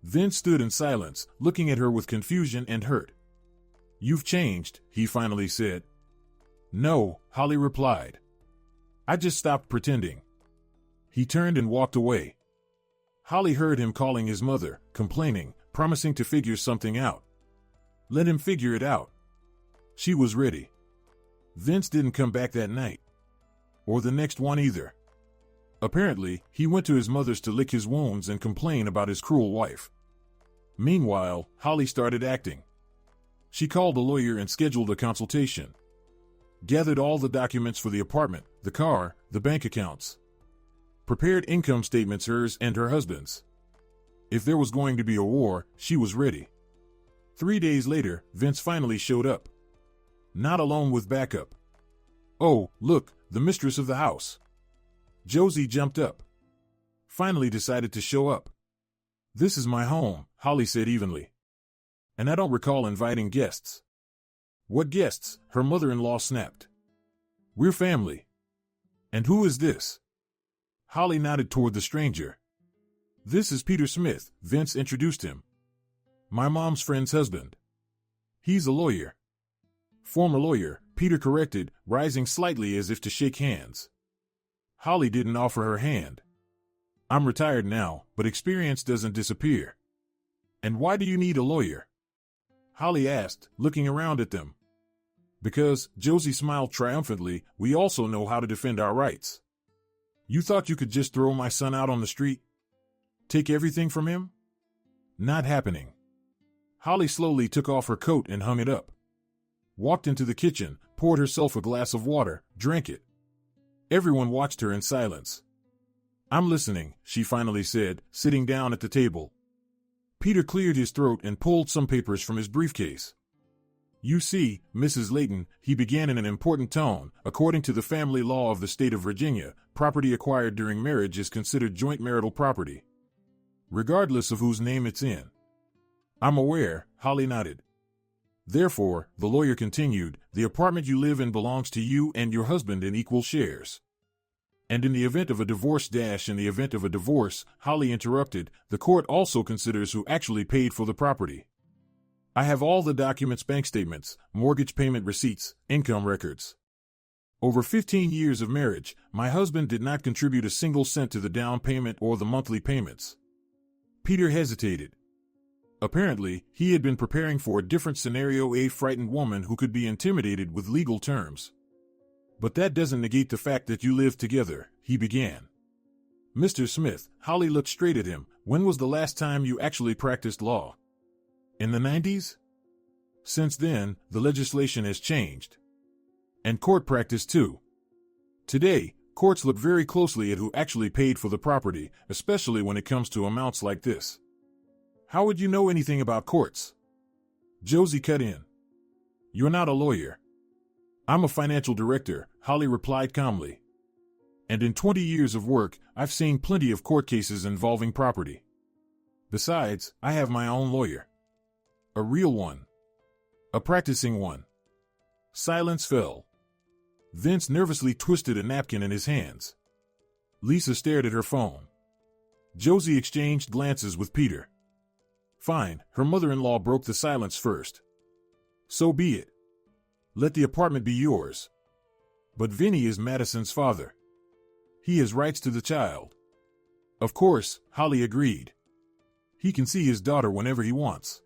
Speaker 1: Vince stood in silence, looking at her with confusion and hurt. You've changed, he finally said. No, Holly replied. I just stopped pretending. He turned and walked away. Holly heard him calling his mother, complaining, promising to figure something out. Let him figure it out. She was ready. Vince didn't come back that night. Or the next one either. Apparently, he went to his mother's to lick his wounds and complain about his cruel wife. Meanwhile, Holly started acting. She called a lawyer and scheduled a consultation. Gathered all the documents for the apartment, the car, the bank accounts. Prepared income statements, hers and her husband's. If there was going to be a war, she was ready. 3 days later, Vince finally showed up. Not alone with backup. Oh, look, the mistress of the house. Josie jumped up. Finally decided to show up. This is my home, Holly said evenly. And I don't recall inviting guests. What guests? Her mother-in-law snapped. We're family. And who is this? Holly nodded toward the stranger. This is Peter Smith, Vince introduced him. My mom's friend's husband. He's a lawyer. Former lawyer, Peter corrected, rising slightly as if to shake hands. Holly didn't offer her hand. I'm retired now, but experience doesn't disappear. And why do you need a lawyer? Holly asked, looking around at them. Because, Josie smiled triumphantly, we also know how to defend our rights. You thought you could just throw my son out on the street? Take everything from him? Not happening. Holly slowly took off her coat and hung it up. Walked into the kitchen, poured herself a glass of water, drank it. Everyone watched her in silence. I'm listening, she finally said, sitting down at the table. Peter cleared his throat and pulled some papers from his briefcase. You see, Mrs. Layton, he began in an important tone, according to the family law of the state of Virginia, property acquired during marriage is considered joint marital property, regardless of whose name it's in. I'm aware, Holly nodded. Therefore, the lawyer continued, the apartment you live in belongs to you and your husband in equal shares. And in the event of a divorce in the event of a divorce, Holly interrupted, the court also considers who actually paid for the property. I have all the documents, bank statements, mortgage payment receipts, income records. Over 15 years of marriage, my husband did not contribute a single cent to the down payment or the monthly payments. Peter hesitated. Apparently, he had been preparing for a different scenario, a frightened woman who could be intimidated with legal terms. But that doesn't negate the fact that you live together, he began. Mr. Smith, Holly looked straight at him, when was the last time you actually practiced law? In the 90s? Since then, the legislation has changed. And court practice too. Today, courts look very closely at who actually paid for the property, especially when it comes to amounts like this. How would you know anything about courts? Josie cut in. You're not a lawyer. I'm a financial director, Holly replied calmly. And in 20 years of work, I've seen plenty of court cases involving property. Besides, I have my own lawyer. A real one. A practicing one. Silence fell. Vince nervously twisted a napkin in his hands. Lisa stared at her phone. Josie exchanged glances with Peter. Fine, her mother-in-law broke the silence first. So be it. Let the apartment be yours. But Vinny is Madison's father. He has rights to the child. Of course, Holly agreed. He can see his daughter whenever he wants.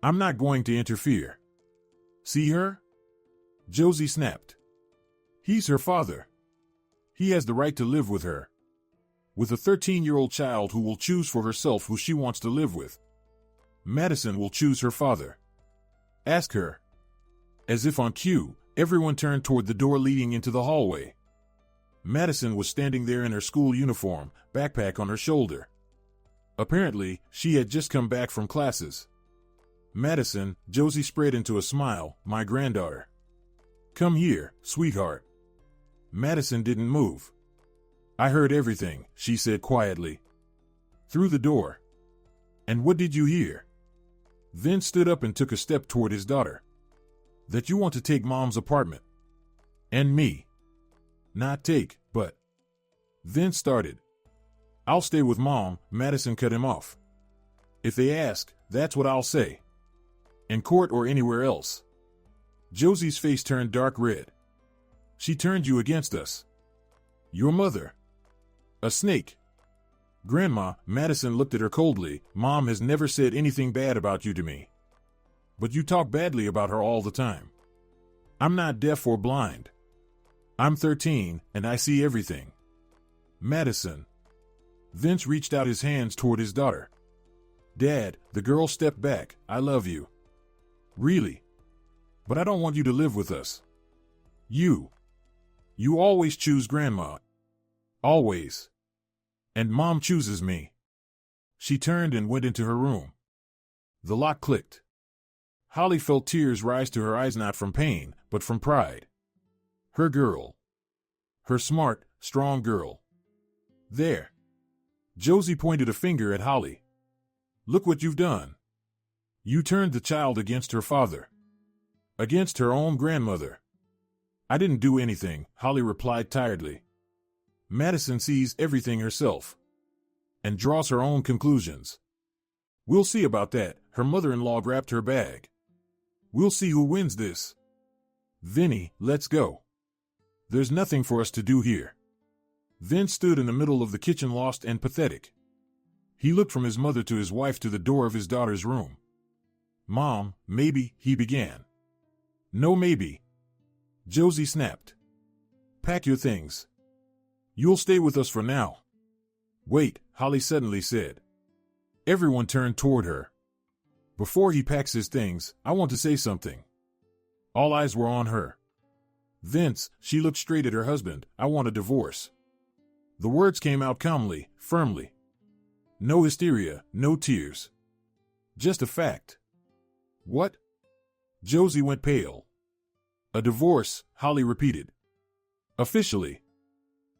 Speaker 1: I'm not going to interfere. See her? Josie snapped. He's her father. He has the right to live with her. With a 13-year-old child who will choose for herself who she wants to live with. Madison will choose her father. Ask her. As if on cue, everyone turned toward the door leading into the hallway. Madison was standing there in her school uniform, backpack on her shoulder. Apparently, she had just come back from classes. Madison, Josie spread into a smile, my granddaughter. Come here, sweetheart. Madison didn't move. I heard everything, she said quietly. Through the door. And what did you hear? Vince stood up and took a step toward his daughter. That you want to take Mom's apartment. And me. Not take, but. Vince started. I'll stay with Mom, Madison cut him off. If they ask, that's what I'll say. In court or anywhere else. Josie's face turned dark red. She turned you against us. Your mother. A snake. Grandma, Madison looked at her coldly. Mom has never said anything bad about you to me. But you talk badly about her all the time. I'm not deaf or blind. I'm 13, and I see everything. Madison. Vince reached out his hands toward his daughter. Dad, the girl stepped back. I love you. Really? But I don't want you to live with us. You always choose Grandma. Always. And Mom chooses me. She turned and went into her room. The lock clicked. Holly felt tears rise to her eyes, not from pain, but from pride. Her girl. Her smart, strong girl. There. Josie pointed a finger at Holly. Look what you've done. You turned the child against her father. Against her own grandmother. I didn't do anything, Holly replied tiredly. Madison sees everything herself. And draws her own conclusions. We'll see about that, her mother-in-law grabbed her bag. We'll see who wins this. Vinny, let's go. There's nothing for us to do here. Vince stood in the middle of the kitchen, lost and pathetic. He looked from his mother to his wife to the door of his daughter's room. Mom, maybe, he began. No maybe. Josie snapped. Pack your things. You'll stay with us for now. Wait, Holly suddenly said. Everyone turned toward her. Before he packs his things, I want to say something. All eyes were on her. Vince, she looked straight at her husband, I want a divorce. The words came out calmly, firmly. No hysteria, no tears. Just a fact. What? Josie went pale. A divorce, Holly repeated. Officially.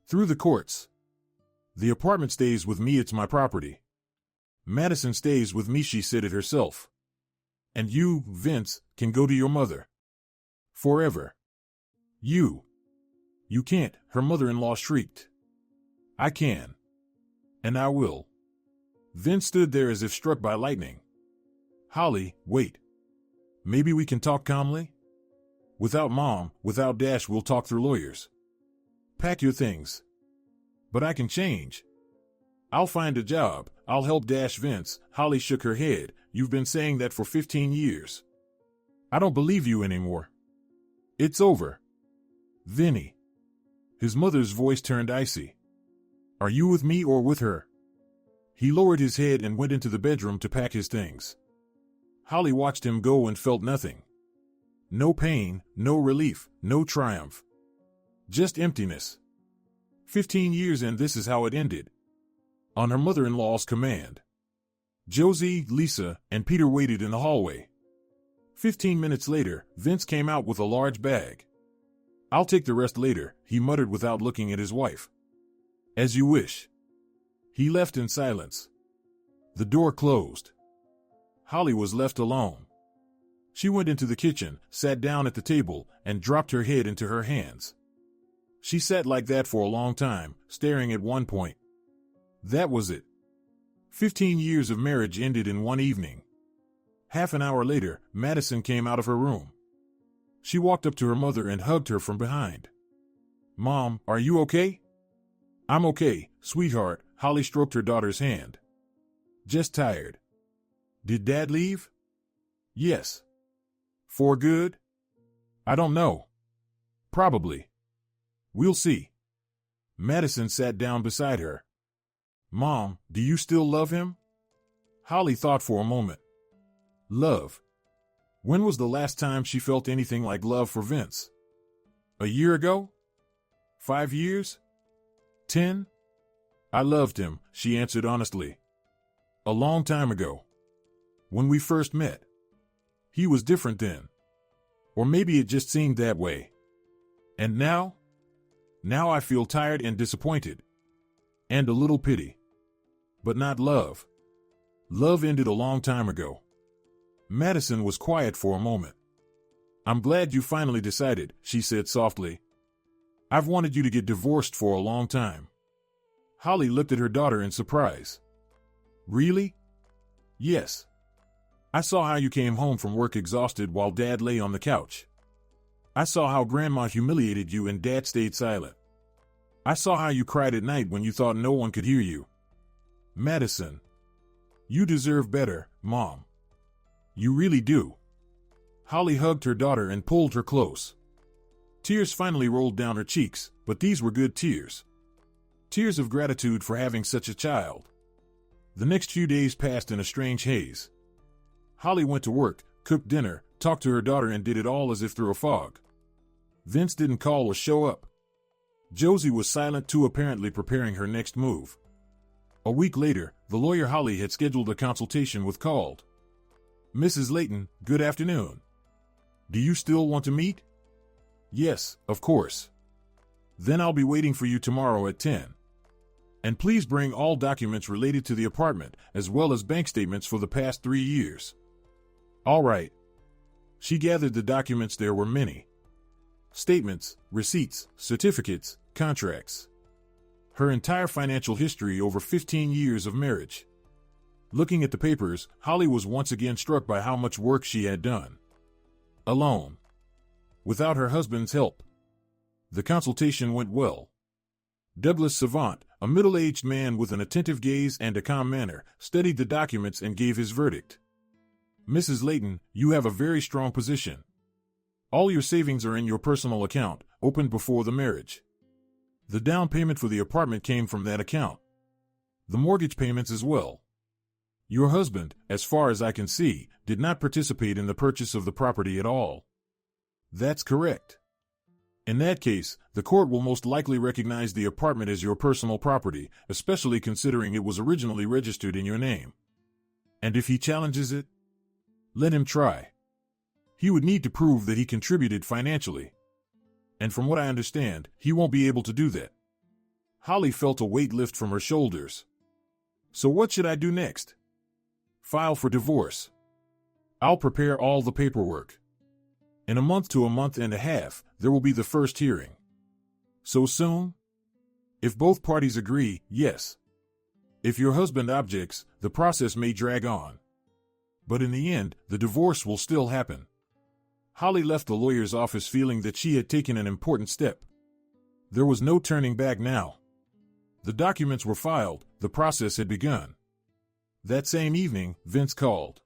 Speaker 1: Through the courts. The apartment stays with me, it's my property. Madison stays with me, she said it herself. And you, Vince, can go to your mother. Forever. You can't, her mother-in-law shrieked. I can. And I will. Vince stood there as if struck by lightning. Holly, wait. Maybe we can talk calmly? Without Mom, without Dash, we'll talk through lawyers. Pack your things. But I can change. I'll find a job, I'll help Dash. Vince, Holly shook her head, you've been saying that for 15 years. I don't believe you anymore. It's over. Vinny. His mother's voice turned icy. Are you with me or with her? He lowered his head and went into the bedroom to pack his things. Holly watched him go and felt nothing. No pain, no relief, no triumph. Just emptiness. 15 years, and this is how it ended. On her mother-in-law's command. Josie, Lisa, and Peter waited in the hallway. 15 minutes later, Vince came out with a large bag. I'll take the rest later, he muttered without looking at his wife. As you wish. He left in silence. The door closed. Holly was left alone. She went into the kitchen, sat down at the table, and dropped her head into her hands. She sat like that for a long time, staring at one point. That was it. 15 years of marriage ended in one evening. Half an hour later, Madison came out of her room. She walked up to her mother and hugged her from behind. Mom, are you okay? I'm okay, sweetheart, Holly stroked her daughter's hand. Just tired. Did Dad leave? Yes. For good? I don't know. Probably. We'll see. Madison sat down beside her. Mom, do you still love him? Holly thought for a moment. Love. When was the last time she felt anything like love for Vince? A year ago? 5 years? 10? I loved him, she answered honestly. A long time ago. When we first met. He was different then. Or maybe it just seemed that way. And now? Now I feel tired and disappointed. And a little pity. But not love. Love ended a long time ago. Madison was quiet for a moment. I'm glad you finally decided, she said softly. I've wanted you to get divorced for a long time. Holly looked at her daughter in surprise. Really? Yes. I saw how you came home from work exhausted while Dad lay on the couch. I saw how Grandma humiliated you and Dad stayed silent. I saw how you cried at night when you thought no one could hear you. Madison, you deserve better, Mom. You really do. Holly hugged her daughter and pulled her close. Tears finally rolled down her cheeks, but these were good tears. Tears of gratitude for having such a child. The next few days passed in a strange haze. Holly went to work, cooked dinner, talked to her daughter, and did it all as if through a fog. Vince didn't call or show up. Josie was silent too, apparently preparing her next move. A week later, the lawyer Holly had scheduled a consultation with called. Mrs. Layton, good afternoon. Do you still want to meet? Yes, of course. Then I'll be waiting for you tomorrow at 10. And please bring all documents related to the apartment, as well as bank statements for the past 3 years. All right. She gathered the documents. There were many. Statements, receipts, certificates, contracts. Her entire financial history over 15 years of marriage. Looking at the papers, Holly was once again struck by how much work she had done. Alone. Without her husband's help. The consultation went well. Douglas Savant, a middle-aged man with an attentive gaze and a calm manner, studied the documents and gave his verdict. Mrs. Layton, you have a very strong position. All your savings are in your personal account, opened before the marriage. The down payment for the apartment came from that account. The mortgage payments as well. Your husband, as far as I can see, did not participate in the purchase of the property at all. That's correct. In that case, the court will most likely recognize the apartment as your personal property, especially considering it was originally registered in your name. And if he challenges it? Let him try. He would need to prove that he contributed financially. And from what I understand, he won't be able to do that. Holly felt a weight lift from her shoulders. So what should I do next? File for divorce. I'll prepare all the paperwork. In a month to a month and a half, there will be the first hearing. So soon? If both parties agree, yes. If your husband objects, the process may drag on. But in the end, the divorce will still happen. Holly left the lawyer's office feeling that she had taken an important step. There was no turning back now. The documents were filed, the process had begun. That same evening, Vince called.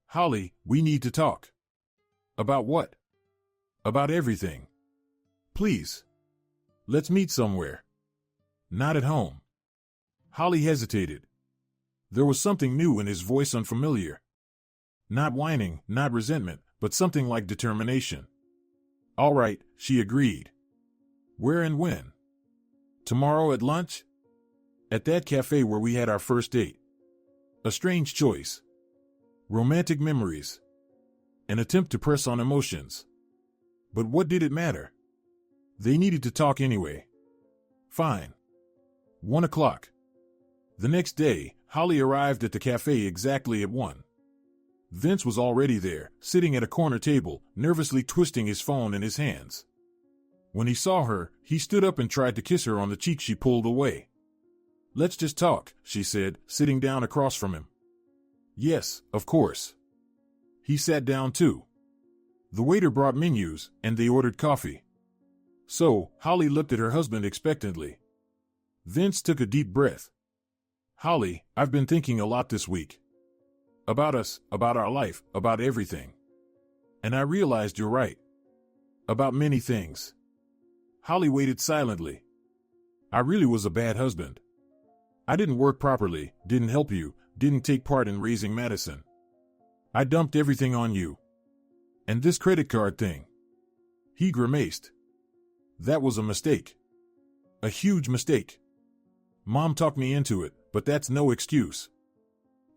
Speaker 1: Holly, we need to talk. About what? About everything. Please. Let's meet somewhere. Not at home. Holly hesitated. There was something new in his voice, unfamiliar. Not whining, not resentment, but something like determination. All right, she agreed. Where and when? Tomorrow at lunch? At that cafe where we had our first date. A strange choice. Romantic memories. An attempt to press on emotions. But what did it matter? They needed to talk anyway. Fine. 1 o'clock. The next day, Holly arrived at the cafe exactly at 1. Vince was already there, sitting at a corner table, nervously twisting his phone in his hands. When he saw her, he stood up and tried to kiss her on the cheek. She pulled away. Let's just talk, she said, sitting down across from him. Yes, of course. He sat down too. The waiter brought menus, and they ordered coffee. So, Holly looked at her husband expectantly. Vince took a deep breath. Holly, I've been thinking a lot this week. About us, about our life, about everything. And I realized you're right. About many things. Holly waited silently. I really was a bad husband. I didn't work properly, didn't help you, didn't take part in raising Madison. I dumped everything on you. And this credit card thing. He grimaced. That was a mistake. A huge mistake. Mom talked me into it, but that's no excuse.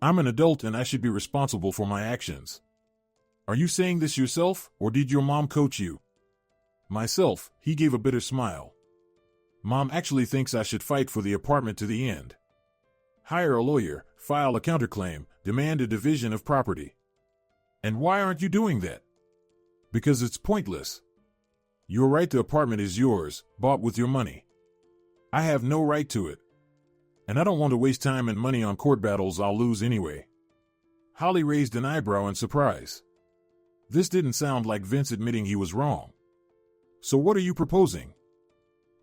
Speaker 1: I'm an adult and I should be responsible for my actions. Are you saying this yourself, or did your mom coach you? Myself, he gave a bitter smile. Mom actually thinks I should fight for the apartment to the end. Hire a lawyer, file a counterclaim, demand a division of property. And why aren't you doing that? Because it's pointless. You're right, the apartment is yours, bought with your money. I have no right to it. And I don't want to waste time and money on court battles I'll lose anyway. Holly raised an eyebrow in surprise. This didn't sound like Vince admitting he was wrong. So what are you proposing?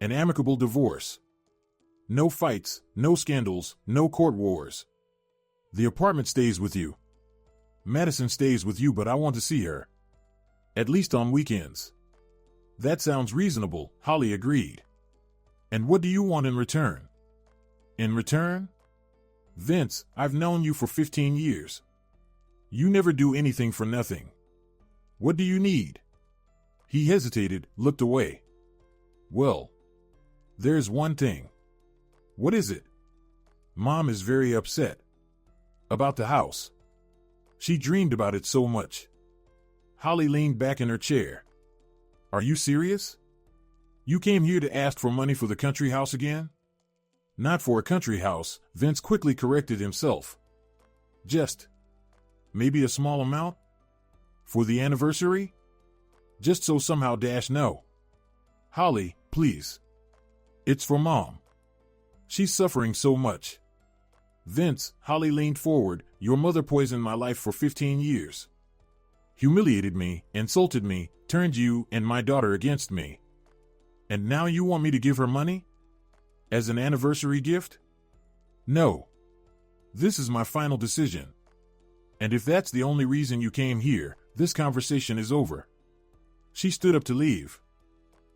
Speaker 1: An amicable divorce. No fights, no scandals, no court wars. The apartment stays with you. Madison stays with you, but I want to see her. At least on weekends. That sounds reasonable, Holly agreed. And what do you want in return? In return? Vince, I've known you for 15 years. You never do anything for nothing. What do you need? He hesitated, looked away. Well, there's one thing. What is it? Mom is very upset. About the house. She dreamed about it so much. Holly leaned back in her chair. Are you serious? You came here to ask for money for the country house again? Not for a country house, Vince quickly corrected himself. Just maybe a small amount? For the anniversary? Just so somehow no. Holly, please. It's for Mom. She's suffering so much. Vince, Holly leaned forward, your mother poisoned my life for 15 years. Humiliated me, insulted me, turned you and my daughter against me. And now you want me to give her money? As an anniversary gift? No. This is my final decision. And if that's the only reason you came here, this conversation is over. She stood up to leave.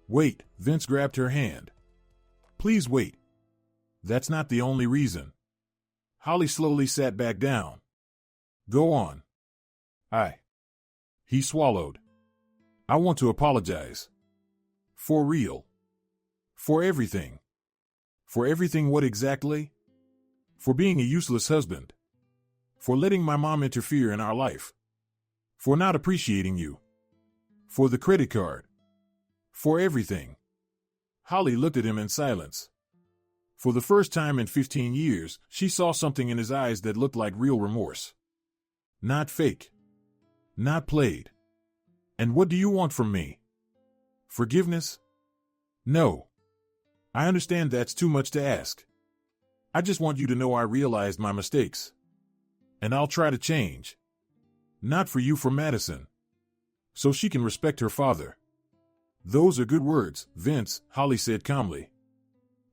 Speaker 1: Wait, Vince grabbed her hand. Please wait. That's not the only reason. Holly slowly sat back down. Go on. He swallowed. I want to apologize. For real. For everything. For everything what exactly? For being a useless husband. For letting my mom interfere in our life. For not appreciating you. For the credit card. For everything. Holly looked at him in silence. For the first time in 15 years, she saw something in his eyes that looked like real remorse. Not fake. Not played. And what do you want from me? Forgiveness? No. I understand that's too much to ask. I just want you to know I realized my mistakes. And I'll try to change. Not for you, for Madison. So she can respect her father. Those are good words, Vince, Holly said calmly.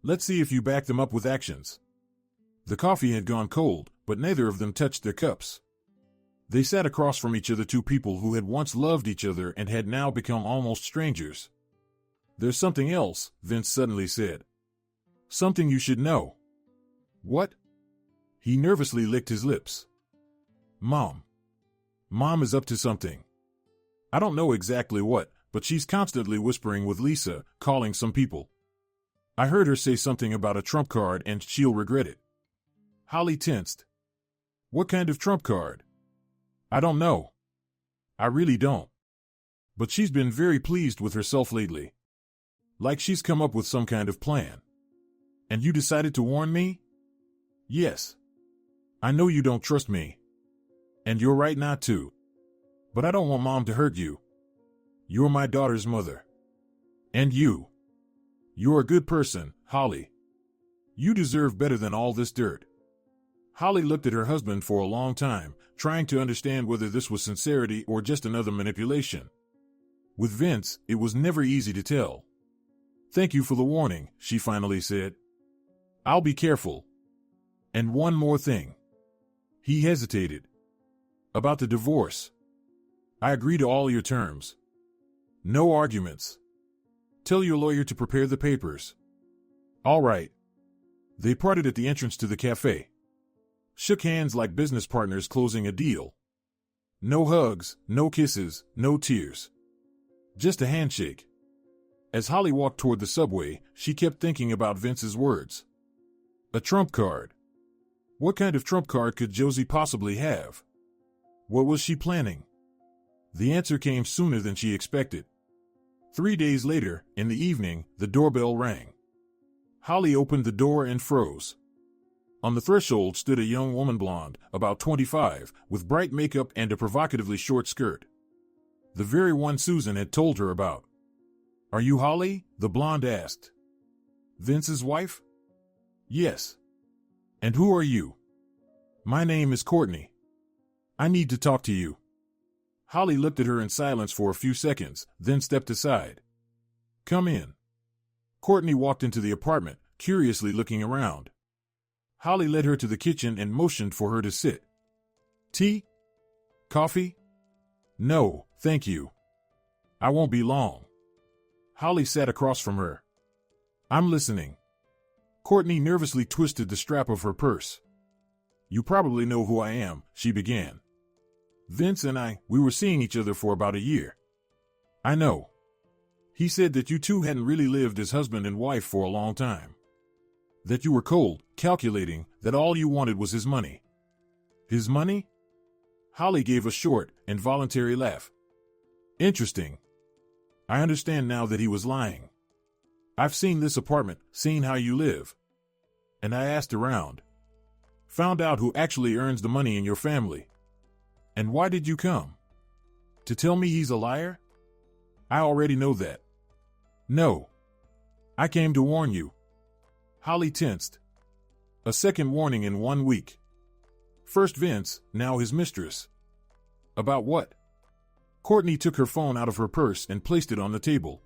Speaker 1: Let's see if you back them up with actions. The coffee had gone cold, but neither of them touched their cups. They sat across from each other, two people who had once loved each other and had now become almost strangers. There's something else, Vince suddenly said. Something you should know. What? He nervously licked his lips. Mom. Mom is up to something. I don't know exactly what, but she's constantly whispering with Lisa, calling some people. I heard her say something about a trump card and she'll regret it. Holly tensed. What kind of trump card? I don't know. I really don't. But she's been very pleased with herself lately. Like she's come up with some kind of plan. And you decided to warn me? Yes. I know you don't trust me. And you're right not to. But I don't want Mom to hurt you. You're my daughter's mother. And you. You're a good person, Holly. You deserve better than all this dirt. Holly looked at her husband for a long time, trying to understand whether this was sincerity or just another manipulation. With Vince, it was never easy to tell. Thank you for the warning, she finally said. I'll be careful. And one more thing. He hesitated. About the divorce. I agree to all your terms. No arguments. Tell your lawyer to prepare the papers. All right. They parted at the entrance to the cafe. Shook hands like business partners closing a deal. No hugs, no kisses, no tears. Just a handshake. As Holly walked toward the subway, she kept thinking about Vince's words. A trump card. What kind of trump card could Josie possibly have? What was she planning? The answer came sooner than she expected. 3 days later, in the evening, the doorbell rang. Holly opened the door and froze. On the threshold stood a young woman, blonde, about 25, with bright makeup and a provocatively short skirt. The very one Susan had told her about. Are you Holly? The blonde asked. Vince's wife? Yes. And who are you? My name is Courtney. I need to talk to you. Holly looked at her in silence for a few seconds, then stepped aside. Come in. Courtney walked into the apartment, curiously looking around. Holly led her to the kitchen and motioned for her to sit. Tea? Coffee? No, thank you. I won't be long. Holly sat across from her. I'm listening. Courtney nervously twisted the strap of her purse. You probably know who I am, she began. Vince and we were seeing each other for about a year. I know. He said that you two hadn't really lived as husband and wife for a long time. That you were cold, calculating, that all you wanted was his money. His money? Holly gave a short, involuntary laugh. Interesting. I understand now that he was lying. I've seen this apartment, seen how you live. And I asked around. Found out who actually earns the money in your family. And why did you come? To tell me he's a liar? I already know that. No. I came to warn you. Holly tensed. A second warning in 1 week. First Vince, now his mistress. About what? Courtney took her phone out of her purse and placed it on the table.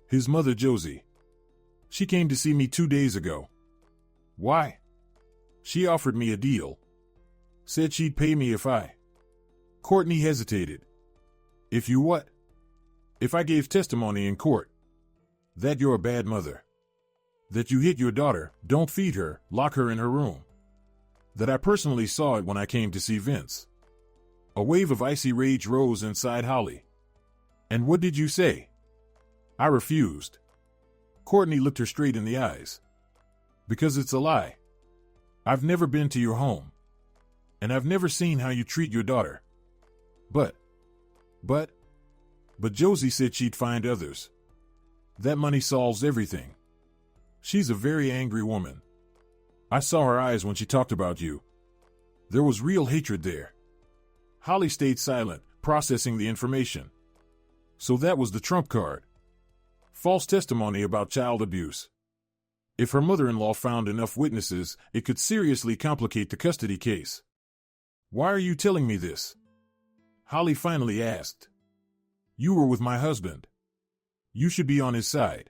Speaker 1: His mother Josie. She came to see me 2 days ago. Why? She offered me a deal. Said she'd pay me if I... Courtney hesitated. If you what? If I gave testimony in court. That you're a bad mother. That you hit your daughter, don't feed her, lock her in her room. That I personally saw it when I came to see Vince. A wave of icy rage rose inside Holly. And what did you say? I refused. Courtney looked her straight in the eyes. Because it's a lie. I've never been to your home. And I've never seen how you treat your daughter. But Josie said she'd find others. That money solves everything. She's a very angry woman. I saw her eyes when she talked about you. There was real hatred there. Holly stayed silent, processing the information. So that was the trump card. False testimony about child abuse. If her mother-in-law found enough witnesses, it could seriously complicate the custody case. Why are you telling me this? Holly finally asked. You were with my husband. You should be on his side.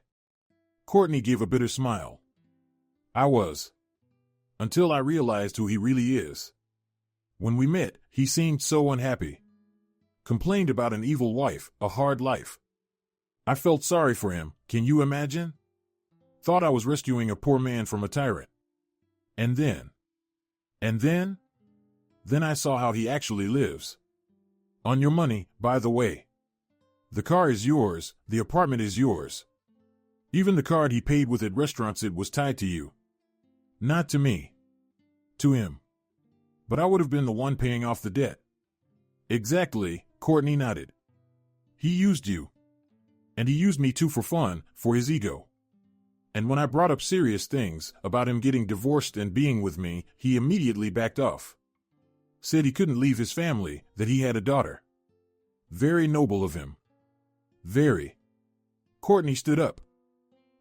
Speaker 1: Courtney gave a bitter smile. I was. Until I realized who he really is. When we met, he seemed so unhappy. Complained about an evil wife, a hard life. I felt sorry for him, can you imagine? Thought I was rescuing a poor man from a tyrant. And then I saw how he actually lives. On your money, by the way. The car is yours, the apartment is yours. Even the card he paid with at restaurants, it was tied to you. Not to me. To him. But I would have been the one paying off the debt. Exactly, Courtney nodded. He used you. And he used me too for fun, for his ego. And when I brought up serious things, about him getting divorced and being with me, he immediately backed off. Said he couldn't leave his family, that he had a daughter. Very noble of him. Very. Courtney stood up.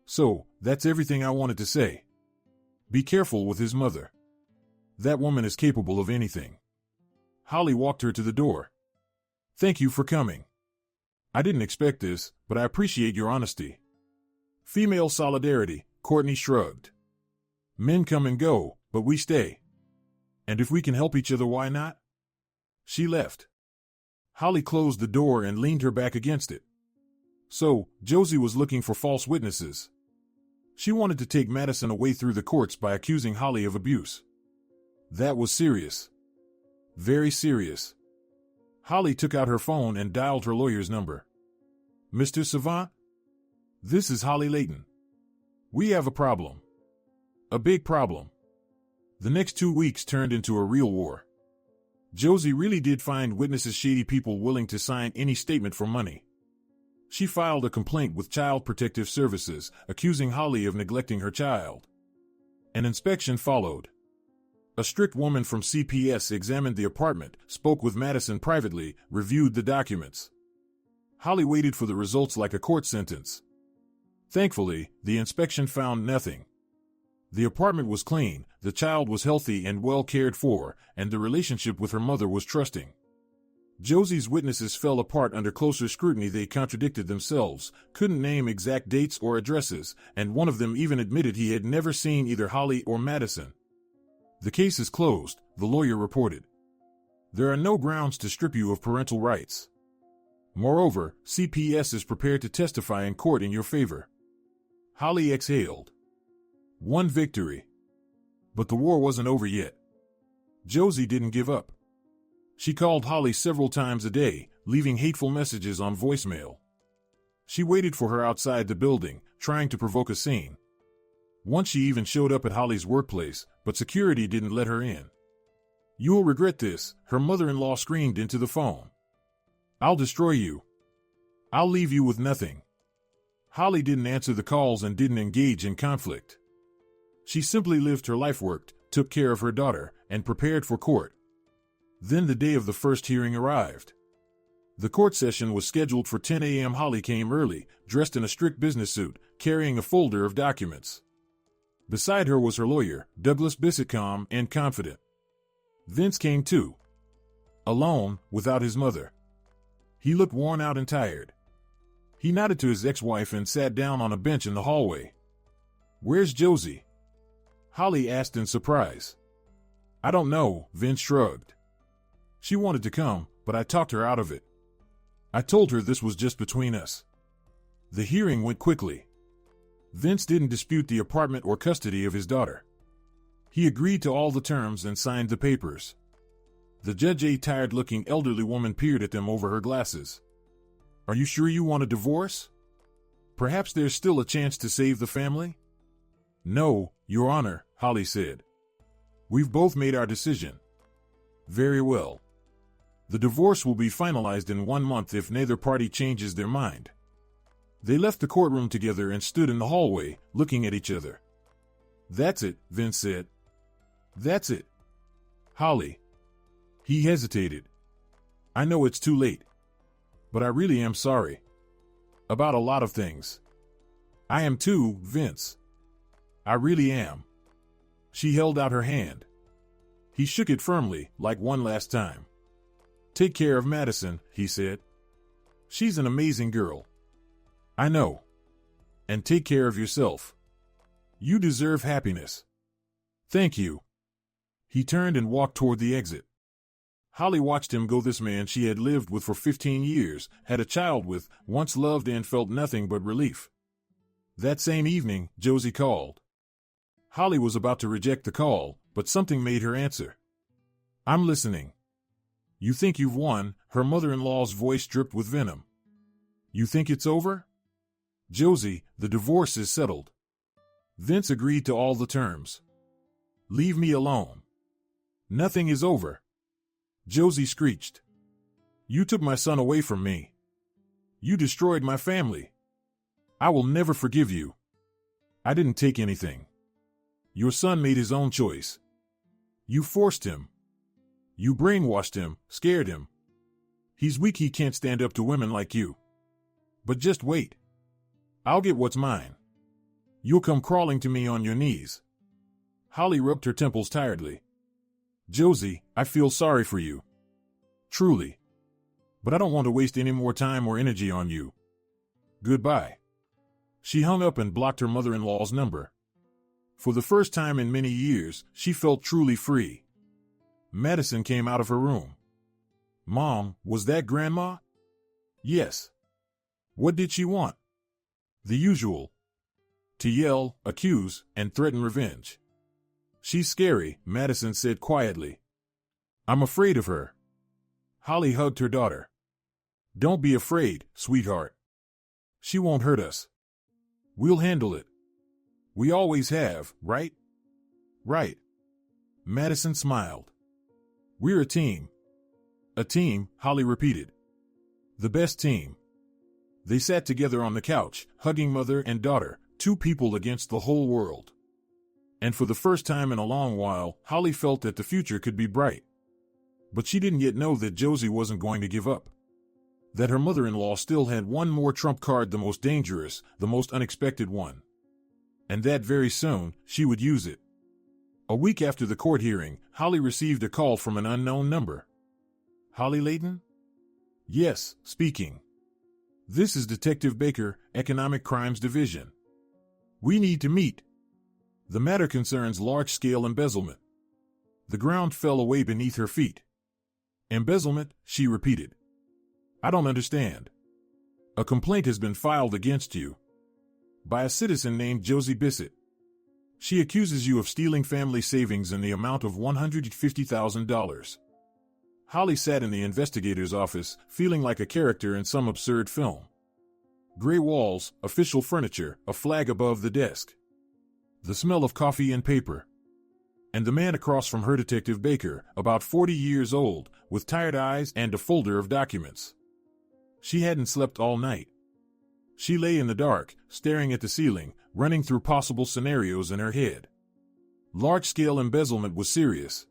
Speaker 1: So, that's everything I wanted to say. Be careful with his mother. That woman is capable of anything. Holly walked her to the door. Thank you for coming. I didn't expect this, but I appreciate your honesty. Female solidarity, Courtney shrugged. Men come and go, but we stay. And if we can help each other, why not? She left. Holly closed the door and leaned her back against it. So, Josie was looking for false witnesses. She wanted to take Madison away through the courts by accusing Holly of abuse. That was serious. Very serious. Holly took out her phone and dialed her lawyer's number. Mr. Savant? This is Holly Layton. We have a problem. A big problem. The next 2 weeks turned into a real war. Josie really did find witnesses, shady people willing to sign any statement for money. She filed a complaint with Child Protective Services, accusing Holly of neglecting her child. An inspection followed. A strict woman from CPS examined the apartment, spoke with Madison privately, reviewed the documents. Holly waited for the results like a court sentence. Thankfully, the inspection found nothing. The apartment was clean, the child was healthy and well cared for, and the relationship with her mother was trusting. Josie's witnesses fell apart under closer scrutiny. They contradicted themselves, couldn't name exact dates or addresses, and one of them even admitted he had never seen either Holly or Madison. The case is closed, the lawyer reported. There are no grounds to strip you of parental rights. Moreover, CPS is prepared to testify in court in your favor. Holly exhaled. One victory. But the war wasn't over yet. Josie didn't give up. She called Holly several times a day, leaving hateful messages on voicemail. She waited for her outside the building, trying to provoke a scene. Once she even showed up at Holly's workplace, but security didn't let her in. "You'll regret this," her mother-in-law screamed into the phone. "I'll destroy you. I'll leave you with nothing." Holly didn't answer the calls and didn't engage in conflict. She simply lived her life, worked, took care of her daughter, and prepared for court. Then the day of the first hearing arrived. The court session was scheduled for 10 a.m. Holly came early, dressed in a strict business suit, carrying a folder of documents. Beside her was her lawyer, Douglas Bissett, calm and confident. Vince came too. Alone, without his mother. He looked worn out and tired. He nodded to his ex-wife and sat down on a bench in the hallway. "Where's Josie?" Holly asked in surprise. "I don't know," Vince shrugged. "She wanted to come, but I talked her out of it. I told her this was just between us." The hearing went quickly. Vince didn't dispute the apartment or custody of his daughter. He agreed to all the terms and signed the papers. The judge, a tired-looking elderly woman, peered at them over her glasses. "Are you sure you want a divorce? Perhaps there's still a chance to save the family?" "No, Your Honor," Holly said. "We've both made our decision." "Very well. The divorce will be finalized in 1 month if neither party changes their mind." They left the courtroom together and stood in the hallway, looking at each other. "That's it," Vince said. "That's it." "Holly." He hesitated. "I know it's too late. But I really am sorry. About a lot of things." "I am too, Vince. I really am." She held out her hand. He shook it firmly, like one last time. "Take care of Madison," he said. "She's an amazing girl." "I know. And take care of yourself. You deserve happiness." "Thank you." He turned and walked toward the exit. Holly watched him go. This man she had lived with for 15 years, had a child with, once loved, and felt nothing but relief. That same evening, Josie called. Holly was about to reject the call, but something made her answer. "I'm listening." "You think you've won?" Her mother-in-law's voice dripped with venom. "You think it's over?" "Josie, the divorce is settled. Vince agreed to all the terms. Leave me alone." "Nothing is over." Josie screeched. "You took my son away from me. You destroyed my family. I will never forgive you." "I didn't take anything. Your son made his own choice. You forced him. You brainwashed him, scared him. He's weak, he can't stand up to women like you. But just wait. I'll get what's mine. You'll come crawling to me on your knees." Holly rubbed her temples tiredly. "Josie, I feel sorry for you. Truly. But I don't want to waste any more time or energy on you. Goodbye." She hung up and blocked her mother-in-law's number. For the first time in many years, she felt truly free. Madison came out of her room. "Mom, was that Grandma?" "Yes." "What did she want?" "The usual. To yell, accuse, and threaten revenge." "She's scary," Madison said quietly. "I'm afraid of her." Holly hugged her daughter. "Don't be afraid, sweetheart. She won't hurt us. We'll handle it. We always have, right?" "Right." Madison smiled. "We're a team." "A team," Holly repeated. "The best team." They sat together on the couch, hugging mother and daughter, two people against the whole world. And for the first time in a long while, Holly felt that the future could be bright. But she didn't yet know that Josie wasn't going to give up. That her mother-in-law still had one more trump card, the most dangerous, the most unexpected one. and that very soon she would use it. A week after the court hearing, Holly received a call from an unknown number. Holly Layton? Yes, speaking. This is Detective Baker, Economic Crimes Division. We need to meet. The matter concerns large-scale embezzlement. The ground fell away beneath her feet. Embezzlement, she repeated. I don't understand. A complaint has been filed against you by a citizen named Josie Bissett. She accuses you of stealing family savings in the amount of $150,000. Holly sat in the investigator's office, feeling like a character in some absurd film. Gray walls, official furniture, a flag above the desk. The smell of coffee and paper. And the man across from her, Detective Baker, about 40 years old, with tired eyes and a folder of documents. She hadn't slept all night. She lay in the dark, staring at the ceiling, running through possible scenarios in her head. Large-scale embezzlement was serious.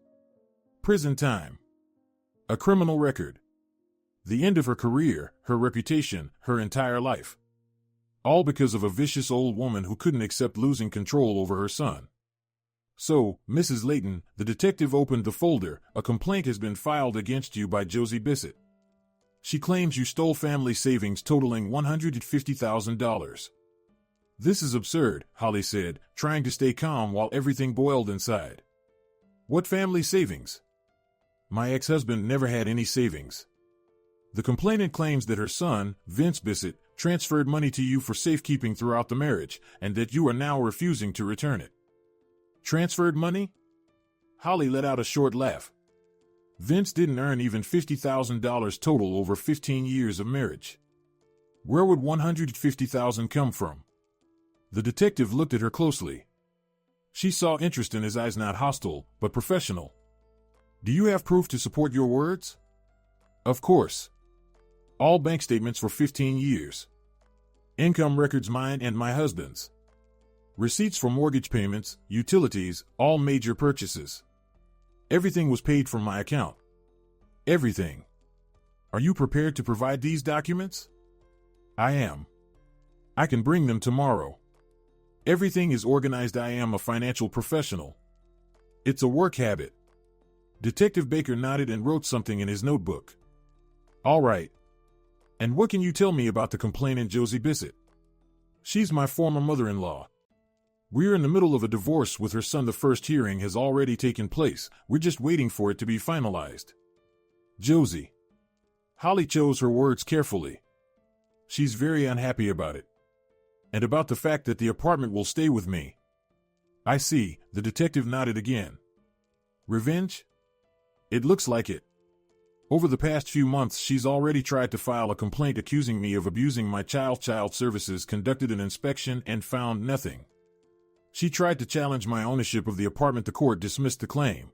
Speaker 1: Prison time. A criminal record. The end of her career, her reputation, her entire life. All because of a vicious old woman who couldn't accept losing control over her son. So, Mrs. Layton, the detective opened the folder. A complaint has been filed against you by Josie Bissett. She claims you stole family savings totaling $150,000. This is absurd, Holly said, trying to stay calm while everything boiled inside. What family savings? My ex-husband never had any savings. The complainant claims that her son, Vince Bissett, transferred money to you for safekeeping throughout the marriage, and that you are now refusing to return it. Transferred money? Holly let out a short laugh. Vince didn't earn even $50,000 total over 15 years of marriage. Where would $150,000 come from? The detective looked at her closely. She saw interest in his eyes, not hostile, but professional. Do you have proof to support your words? Of course. All bank statements for 15 years. Income records, mine and my husband's. Receipts for mortgage payments, utilities, all major purchases. Everything was paid from my account. Everything. Are you prepared to provide these documents? I am. I can bring them tomorrow. Everything is organized. I am a financial professional. It's a work habit. Detective Baker nodded and wrote something in his notebook. All right. And what can you tell me about the complainant, Josie Bissett? She's my former mother-in-law. We're in the middle of a divorce with her son. The first hearing has already taken place. We're just waiting for it to be finalized. Josie. Holly chose her words carefully. She's very unhappy about it. And about the fact that the apartment will stay with me. I see, the detective nodded again. Revenge? It looks like it. Over the past few months, she's already tried to file a complaint accusing me of abusing my child. Child Services conducted an inspection and found nothing. She tried to challenge my ownership of the apartment. The court dismissed the claim.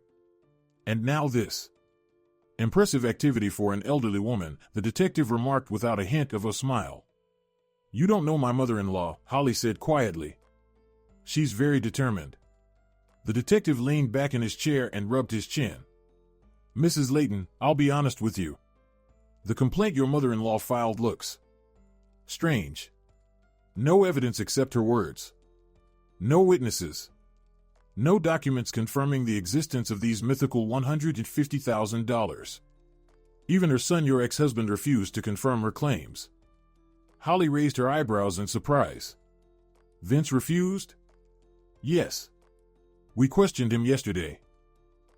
Speaker 1: And now this. Impressive activity for an elderly woman, the detective remarked without a hint of a smile. You don't know my mother-in-law, Holly said quietly. She's very determined. The detective leaned back in his chair and rubbed his chin. Mrs. Layton, I'll be honest with you. The complaint your mother-in-law filed looks strange. No evidence except her words. No witnesses. No documents confirming the existence of these mythical $150,000. Even her son, your ex-husband, refused to confirm her claims. Holly raised her eyebrows in surprise. Vince refused? Yes. We questioned him yesterday.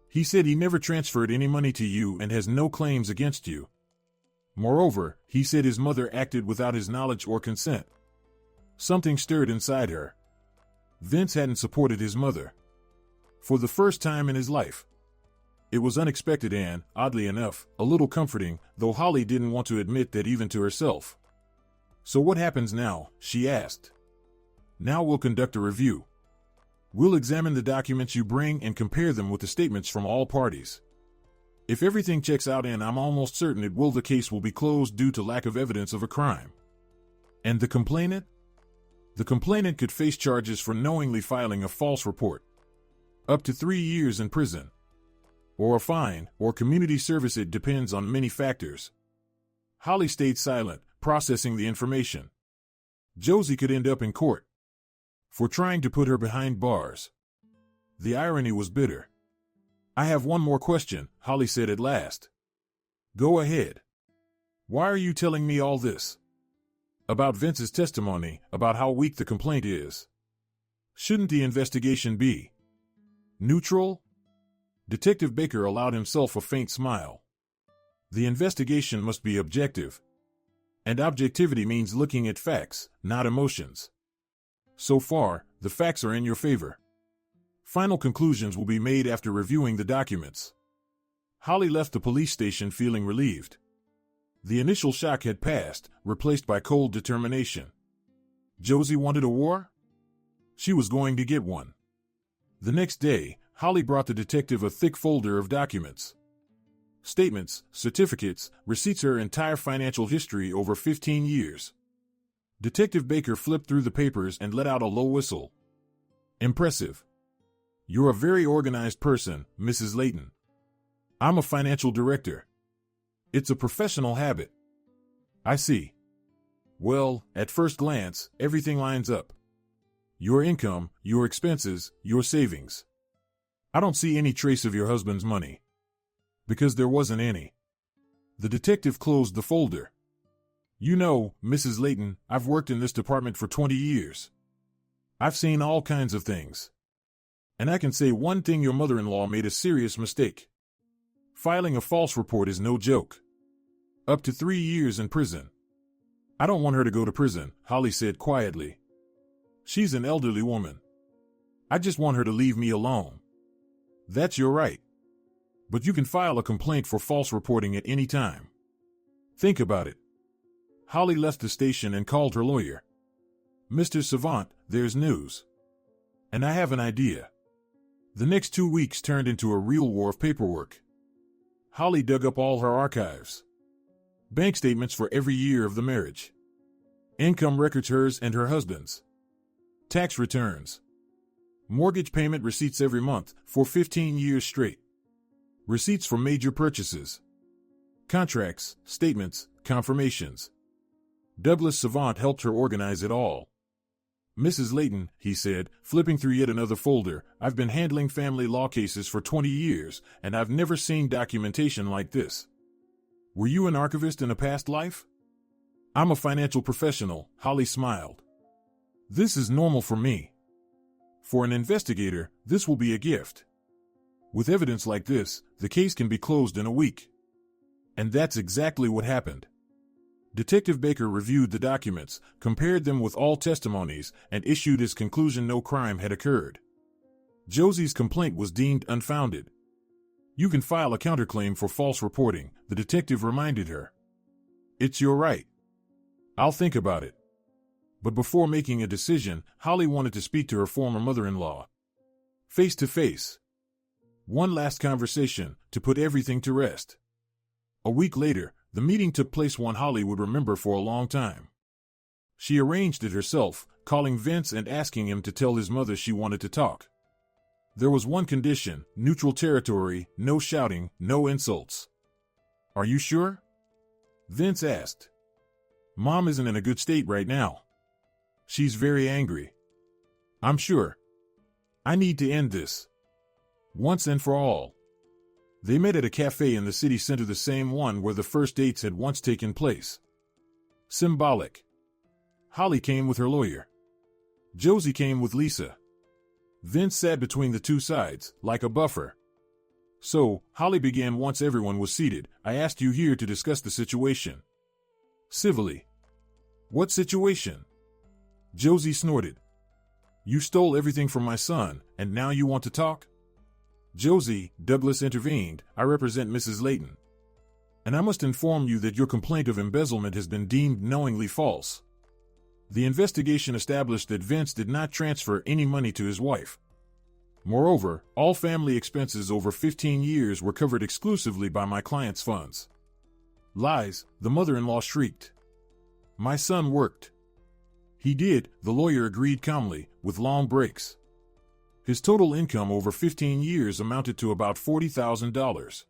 Speaker 1: He said he never transferred any money to you and has no claims against you. Moreover, he said his mother acted without his knowledge or consent. Something stirred inside her. Vince hadn't supported his mother. For the first time in his life. It was unexpected and, oddly enough, a little comforting, though Holly didn't want to admit that even to herself. So what happens now? She asked. Now we'll conduct a review. We'll examine the documents you bring and compare them with the statements from all parties. If everything checks out, and I'm almost certain it will, the case will be closed due to lack of evidence of a crime. And the complainant? The complainant could face charges for knowingly filing a false report. Up to 3 years in prison. Or a fine, or community service. It depends on many factors. Holly stayed silent, processing the information. Josie could end up in court. for trying to put her behind bars. The irony was bitter. I have one more question, Holly said at last. Go ahead. Why are you telling me all this? About Vince's testimony, about how weak the complaint is. Shouldn't the investigation be neutral? Detective Baker allowed himself a faint smile. The investigation must be objective. And objectivity means looking at facts, not emotions. So far, the facts are in your favor. Final conclusions will be made after reviewing the documents. Holly left the police station feeling relieved. The initial shock had passed, replaced by cold determination. Josie wanted a war? She was going to get one. The next day, Holly brought the detective a thick folder of documents. Statements, certificates, receipts, her entire financial history over 15 years. Detective Baker flipped through the papers and let out a low whistle. Impressive. You're a very organized person, Mrs. Layton. I'm a financial director. It's a professional habit. I see. Well, at first glance, everything lines up. Your income, your expenses, your savings. I don't see any trace of your husband's money. Because there wasn't any. The detective closed the folder. You know, Mrs. Layton, I've worked in this department for 20 years. I've seen all kinds of things. And I can say one thing: your mother-in-law made a serious mistake. Filing a false report is no joke. Up to 3 years in prison. I don't want her to go to prison, Holly said quietly. She's an elderly woman. I just want her to leave me alone. That's your right. But you can file a complaint for false reporting at any time. Think about it. Holly left the station and called her lawyer. Mr. Savant, there's news. And I have an idea. The next 2 weeks turned into a real war of paperwork. Holly dug up all her archives. Bank statements for every year of the marriage. Income records, hers and her husband's. Tax returns. Mortgage payment receipts every month for 15 years straight. Receipts for major purchases. Contracts, statements, confirmations. Douglas Savant helped her organize it all. Mrs. Layton, he said, flipping through yet another folder, I've been handling family law cases for 20 years, and I've never seen documentation like this. Were you an archivist in a past life? I'm a financial professional, Holly smiled. This is normal for me. For an investigator, this will be a gift. With evidence like this, the case can be closed in a week. And that's exactly what happened. Detective Baker reviewed the documents, compared them with all testimonies, and issued his conclusion: no crime had occurred. Josie's complaint was deemed unfounded. You can file a counterclaim for false reporting, the detective reminded her. It's your right. I'll think about it. But before making a decision, Holly wanted to speak to her former mother-in-law. Face to face. One last conversation, to put everything to rest. A week later, the meeting took place, one Holly would remember for a long time. She arranged it herself, calling Vince and asking him to tell his mother she wanted to talk. There was one condition: neutral territory, no shouting, no insults. Are you sure? Vince asked. Mom isn't in a good state right now. She's very angry. I'm sure. I need to end this. Once and for all. They met at a cafe in the city center, the same one where the first dates had once taken place. Symbolic. Holly came with her lawyer. Josie came with Lisa. Vince sat between the two sides, like a buffer. So, Holly began once everyone was seated. I asked you here to discuss the situation. Civilly. What situation? Josie snorted. You stole everything from my son, and now you want to talk? Josie, Douglas intervened, I represent Mrs. Layton. And I must inform you that your complaint of embezzlement has been deemed knowingly false. The investigation established that Vince did not transfer any money to his wife. Moreover, all family expenses over 15 years were covered exclusively by my client's funds. Lies, the mother-in-law shrieked. My son worked. He did, the lawyer agreed calmly, with long breaks. His total income over 15 years amounted to about $40,000.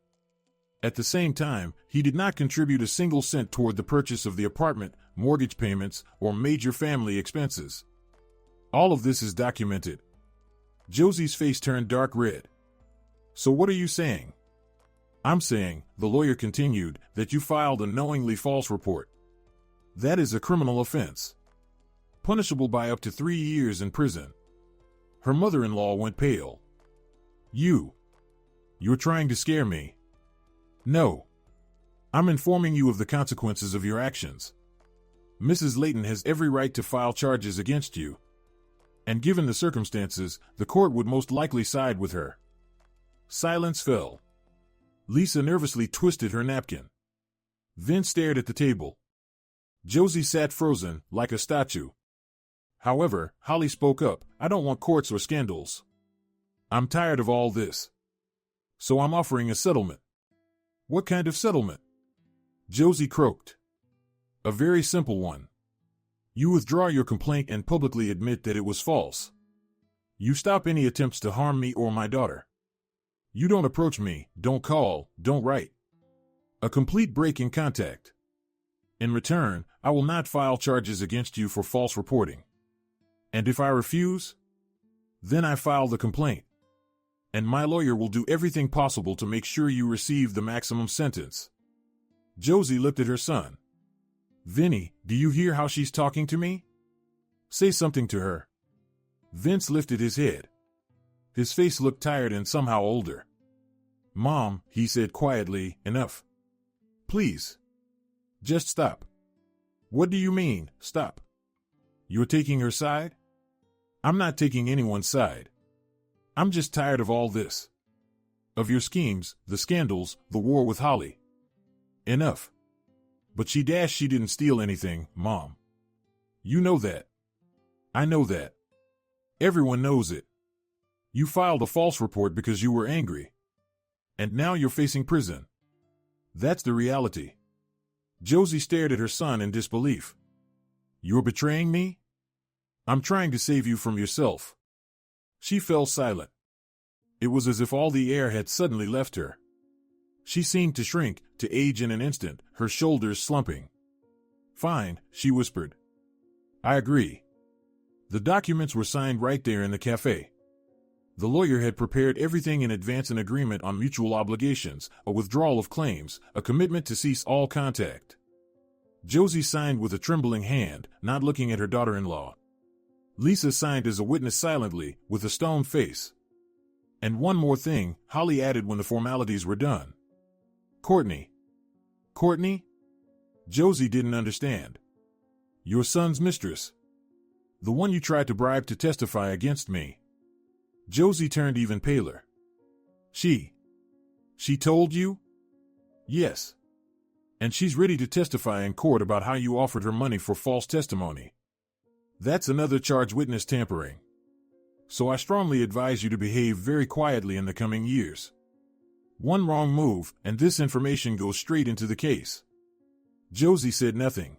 Speaker 1: At the same time, he did not contribute a single cent toward the purchase of the apartment, mortgage payments, or major family expenses. All of this is documented. Josie's face turned dark red. So what are you saying? I'm saying, the lawyer continued, that you filed a knowingly false report. That is a criminal offense, punishable by up to 3 years in prison. Her mother-in-law went pale. You're trying to scare me. No. I'm informing you of the consequences of your actions. Mrs. Layton has every right to file charges against you. And given the circumstances, the court would most likely side with her. Silence fell. Lisa nervously twisted her napkin. Vince stared at the table. Josie sat frozen, like a statue. However, Holly spoke up. I don't want courts or scandals. I'm tired of all this. So I'm offering a settlement. What kind of settlement? Josie croaked. A very simple one. You withdraw your complaint and publicly admit that it was false. You stop any attempts to harm me or my daughter. You don't approach me, don't call, don't write. A complete break in contact. In return, I will not file charges against you for false reporting. And if I refuse, then I file the complaint. And my lawyer will do everything possible to make sure you receive the maximum sentence. Josie looked at her son. Vinny, do you hear how she's talking to me? Say something to her. Vince lifted his head. His face looked tired and somehow older. Mom, he said quietly, enough. Please. Just stop. What do you mean, stop? You're taking her side? I'm not taking anyone's side. I'm just tired of all this. Of your schemes, the scandals, the war with Holly. Enough. But she didn't steal anything, Mom. You know that. I know that. Everyone knows it. You filed a false report because you were angry. And now you're facing prison. That's the reality. Josie stared at her son in disbelief. You're betraying me? I'm trying to save you from yourself. She fell silent. It was as if all the air had suddenly left her. She seemed to shrink, to age in an instant, her shoulders slumping. Fine, she whispered. I agree. The documents were signed right there in the cafe. The lawyer had prepared everything in advance: an agreement on mutual obligations, a withdrawal of claims, a commitment to cease all contact. Josie signed with a trembling hand, not looking at her daughter-in-law. Lisa signed as a witness silently, with a stone face. And one more thing, Holly added when the formalities were done. Courtney. Courtney? Josie didn't understand. Your son's mistress. The one you tried to bribe to testify against me. Josie turned even paler. She told you? Yes. And she's ready to testify in court about how you offered her money for false testimony. That's another charge: witness tampering. So I strongly advise you to behave very quietly in the coming years. One wrong move, and this information goes straight into the case. Josie said nothing.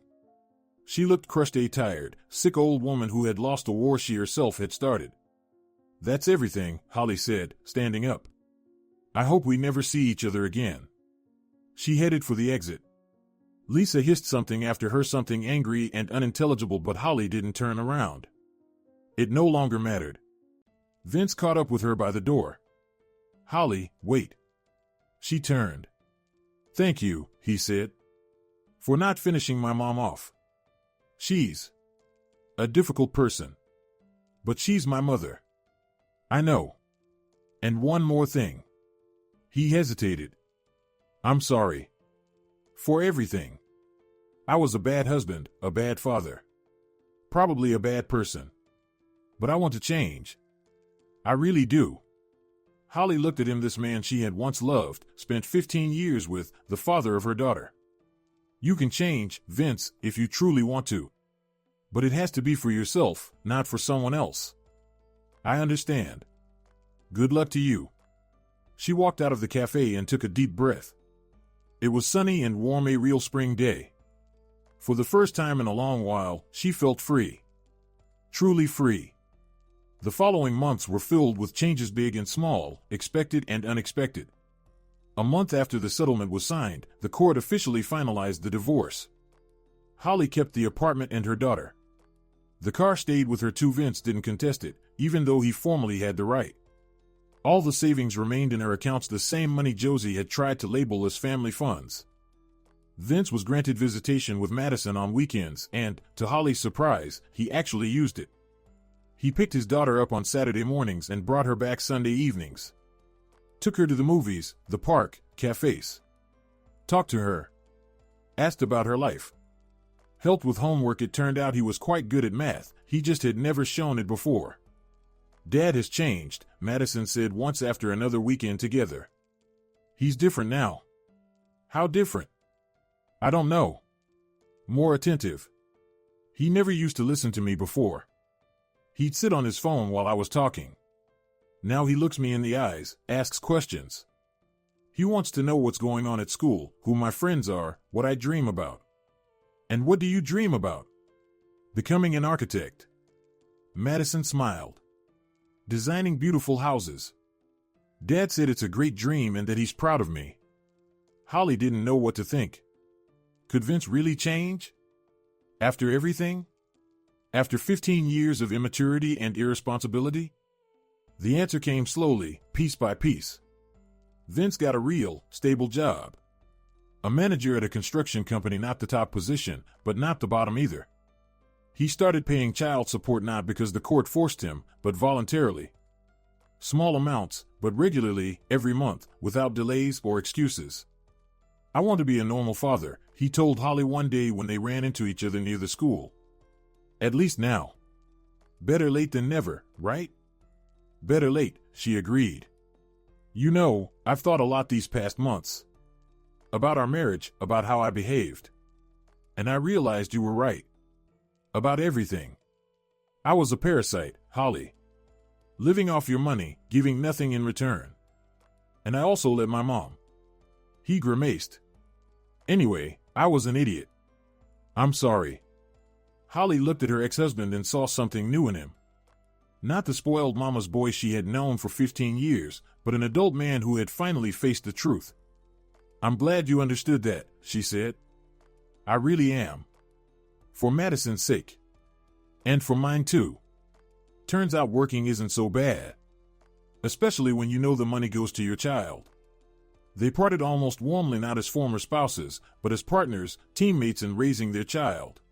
Speaker 1: She looked crushed, a tired, sick old woman who had lost a war she herself had started. That's everything, Holly said, standing up. I hope we never see each other again. She headed for the exit. Lisa hissed something after her, something angry and unintelligible, but Holly didn't turn around. It no longer mattered. Vince caught up with her by the door. Holly, wait. She turned. Thank you, he said, for not finishing my mom off. She's a difficult person. But she's my mother. I know. And one more thing. He hesitated. I'm sorry. For everything. I was a bad husband, a bad father. Probably a bad person. But I want to change. I really do. Holly looked at him, this man she had once loved, spent 15 years with, the father of her daughter. You can change, Vince, if you truly want to. But it has to be for yourself, not for someone else. I understand. Good luck to you. She walked out of the cafe and took a deep breath. It was sunny and warm, a real spring day. For the first time in a long while, she felt free. Truly free. The following months were filled with changes, big and small, expected and unexpected. A month after the settlement was signed, the court officially finalized the divorce. Holly kept the apartment and her daughter. The car stayed with her too. Vince didn't contest it, even though he formally had the right. All the savings remained in her accounts, the same money Josie had tried to label as family funds. Vince was granted visitation with Madison on weekends and, to Holly's surprise, he actually used it. He picked his daughter up on Saturday mornings and brought her back Sunday evenings. Took her to the movies, the park, cafes. Talked to her. Asked about her life. Helped with homework. It turned out he was quite good at math, he just had never shown it before. Dad has changed, Madison said once after another weekend together. He's different now. How different? I don't know. More attentive. He never used to listen to me before. He'd sit on his phone while I was talking. Now he looks me in the eyes, asks questions. He wants to know what's going on at school, who my friends are, what I dream about. And what do you dream about? Becoming an architect. Madison smiled. Designing beautiful houses. Dad said it's a great dream and that he's proud of me. Holly didn't know what to think. Could Vince really change? After everything? After 15 years of immaturity and irresponsibility? The answer came slowly, piece by piece. Vince got a real, stable job. A manager at a construction company, not the top position, but not the bottom either. He started paying child support not because the court forced him, but voluntarily. Small amounts, but regularly, every month, without delays or excuses. I want to be a normal father, he told Holly one day when they ran into each other near the school. At least now. Better late than never, right? Better late, she agreed. You know, I've thought a lot these past months. About our marriage, about how I behaved. And I realized you were right. About everything. I was a parasite, Holly. Living off your money, giving nothing in return. And I also let my mom. He grimaced. Anyway, I was an idiot. I'm sorry. Holly looked at her ex-husband and saw something new in him. Not the spoiled mama's boy she had known for 15 years, but an adult man who had finally faced the truth. I'm glad you understood that, she said. I really am. For Madison's sake. And for mine too. Turns out working isn't so bad. Especially when you know the money goes to your child. They parted almost warmly, not as former spouses, but as partners, teammates in raising their child.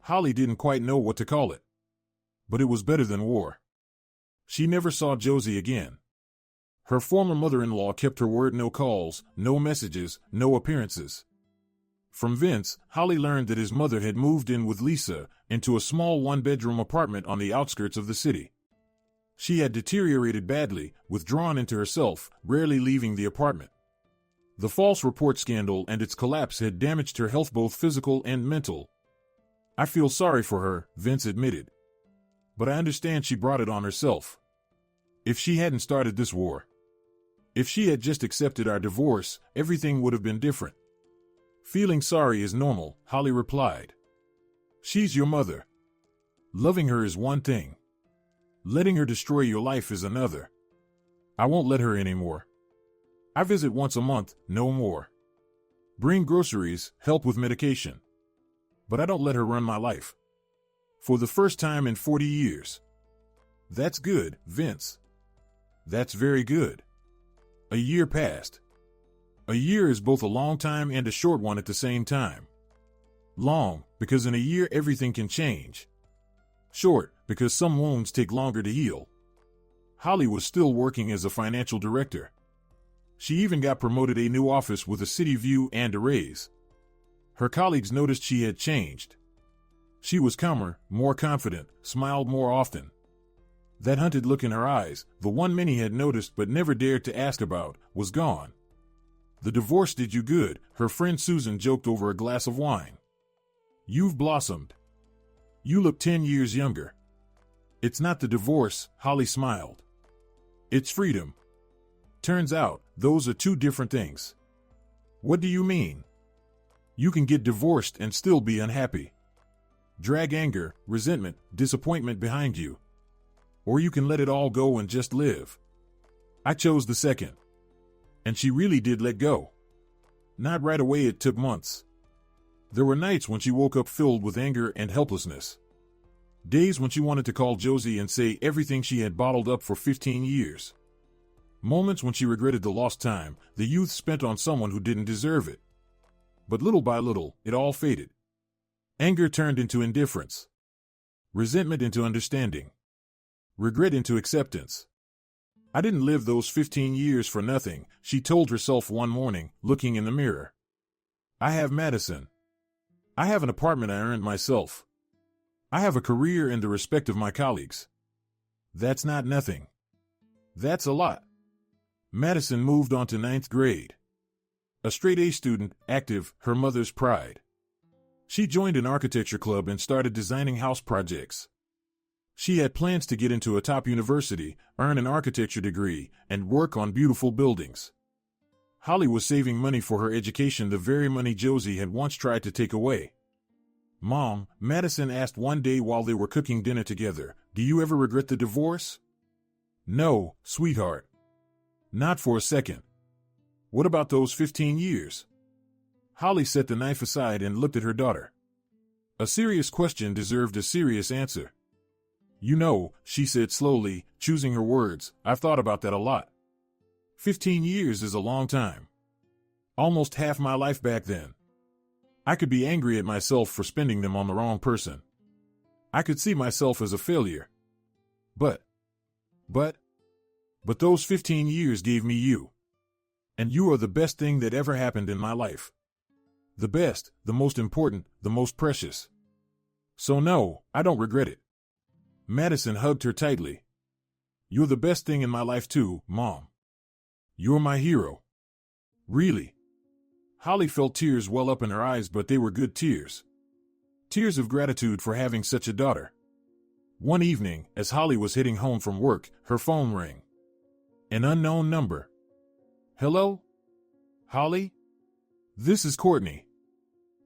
Speaker 1: Holly didn't quite know what to call it. But it was better than war. She never saw Josie again. Her former mother-in-law kept her word: no calls, no messages, no appearances. From Vince, Holly learned that his mother had moved in with Lisa into a small one-bedroom apartment on the outskirts of the city. She had deteriorated badly, withdrawn into herself, rarely leaving the apartment. The false report scandal and its collapse had damaged her health, both physical and mental. I feel sorry for her, Vince admitted. But I understand she brought it on herself. If she hadn't started this war, if she had just accepted our divorce, everything would have been different. Feeling sorry is normal, Holly replied. She's your mother. Loving her is one thing. Letting her destroy your life is another. I won't let her anymore. I visit once a month, no more. Bring groceries, help with medication. But I don't let her run my life. For the first time in 40 years. That's good, Vince. That's very good. A year passed. A year is both a long time and a short one at the same time. Long, because in a year everything can change. Short, because some wounds take longer to heal. Holly was still working as a financial director. She even got promoted a new office with a city view and a raise. Her colleagues noticed she had changed. She was calmer, more confident, smiled more often. That hunted look in her eyes, the one many had noticed but never dared to ask about, was gone. The divorce did you good, her friend Susan joked over a glass of wine. You've blossomed. You look 10 years younger. It's not the divorce, Holly smiled. It's freedom. Turns out, those are two different things. What do you mean? You can get divorced and still be unhappy. Drag anger, resentment, disappointment behind you. Or you can let it all go and just live. I chose the second. And she really did let go. Not right away, it took months. There were nights when she woke up filled with anger and helplessness. Days when she wanted to call Josie and say everything she had bottled up for 15 years. Moments when she regretted the lost time, the youth spent on someone who didn't deserve it. But little by little, it all faded. Anger turned into indifference. Resentment into understanding. Regret into acceptance. I didn't live those 15 years for nothing, she told herself one morning, looking in the mirror. I have Madison. I have an apartment I earned myself. I have a career and the respect of my colleagues. That's not nothing. That's a lot. Madison moved on to 9th grade. A straight-A student, active, her mother's pride. She joined an architecture club and started designing house projects. She had plans to get into a top university, earn an architecture degree, and work on beautiful buildings. Holly was saving money for her education, the very money Josie had once tried to take away. Mom, Madison asked one day while they were cooking dinner together, do you ever regret the divorce? No, sweetheart. Not for a second. What about those 15 years? Holly set the knife aside and looked at her daughter. A serious question deserved a serious answer. You know, she said slowly, choosing her words, I've thought about that a lot. 15 years is a long time. Almost half my life back then. I could be angry at myself for spending them on the wrong person. I could see myself as a failure. But those 15 years gave me you. And you are the best thing that ever happened in my life. The best, the most important, the most precious. So no, I don't regret it. Madison hugged her tightly. You're the best thing in my life too, Mom. You're my hero. Really. Holly felt tears well up in her eyes, but they were good tears. Tears of gratitude for having such a daughter. One evening, as Holly was heading home from work, her phone rang. An unknown number. Hello? Holly? This is Courtney.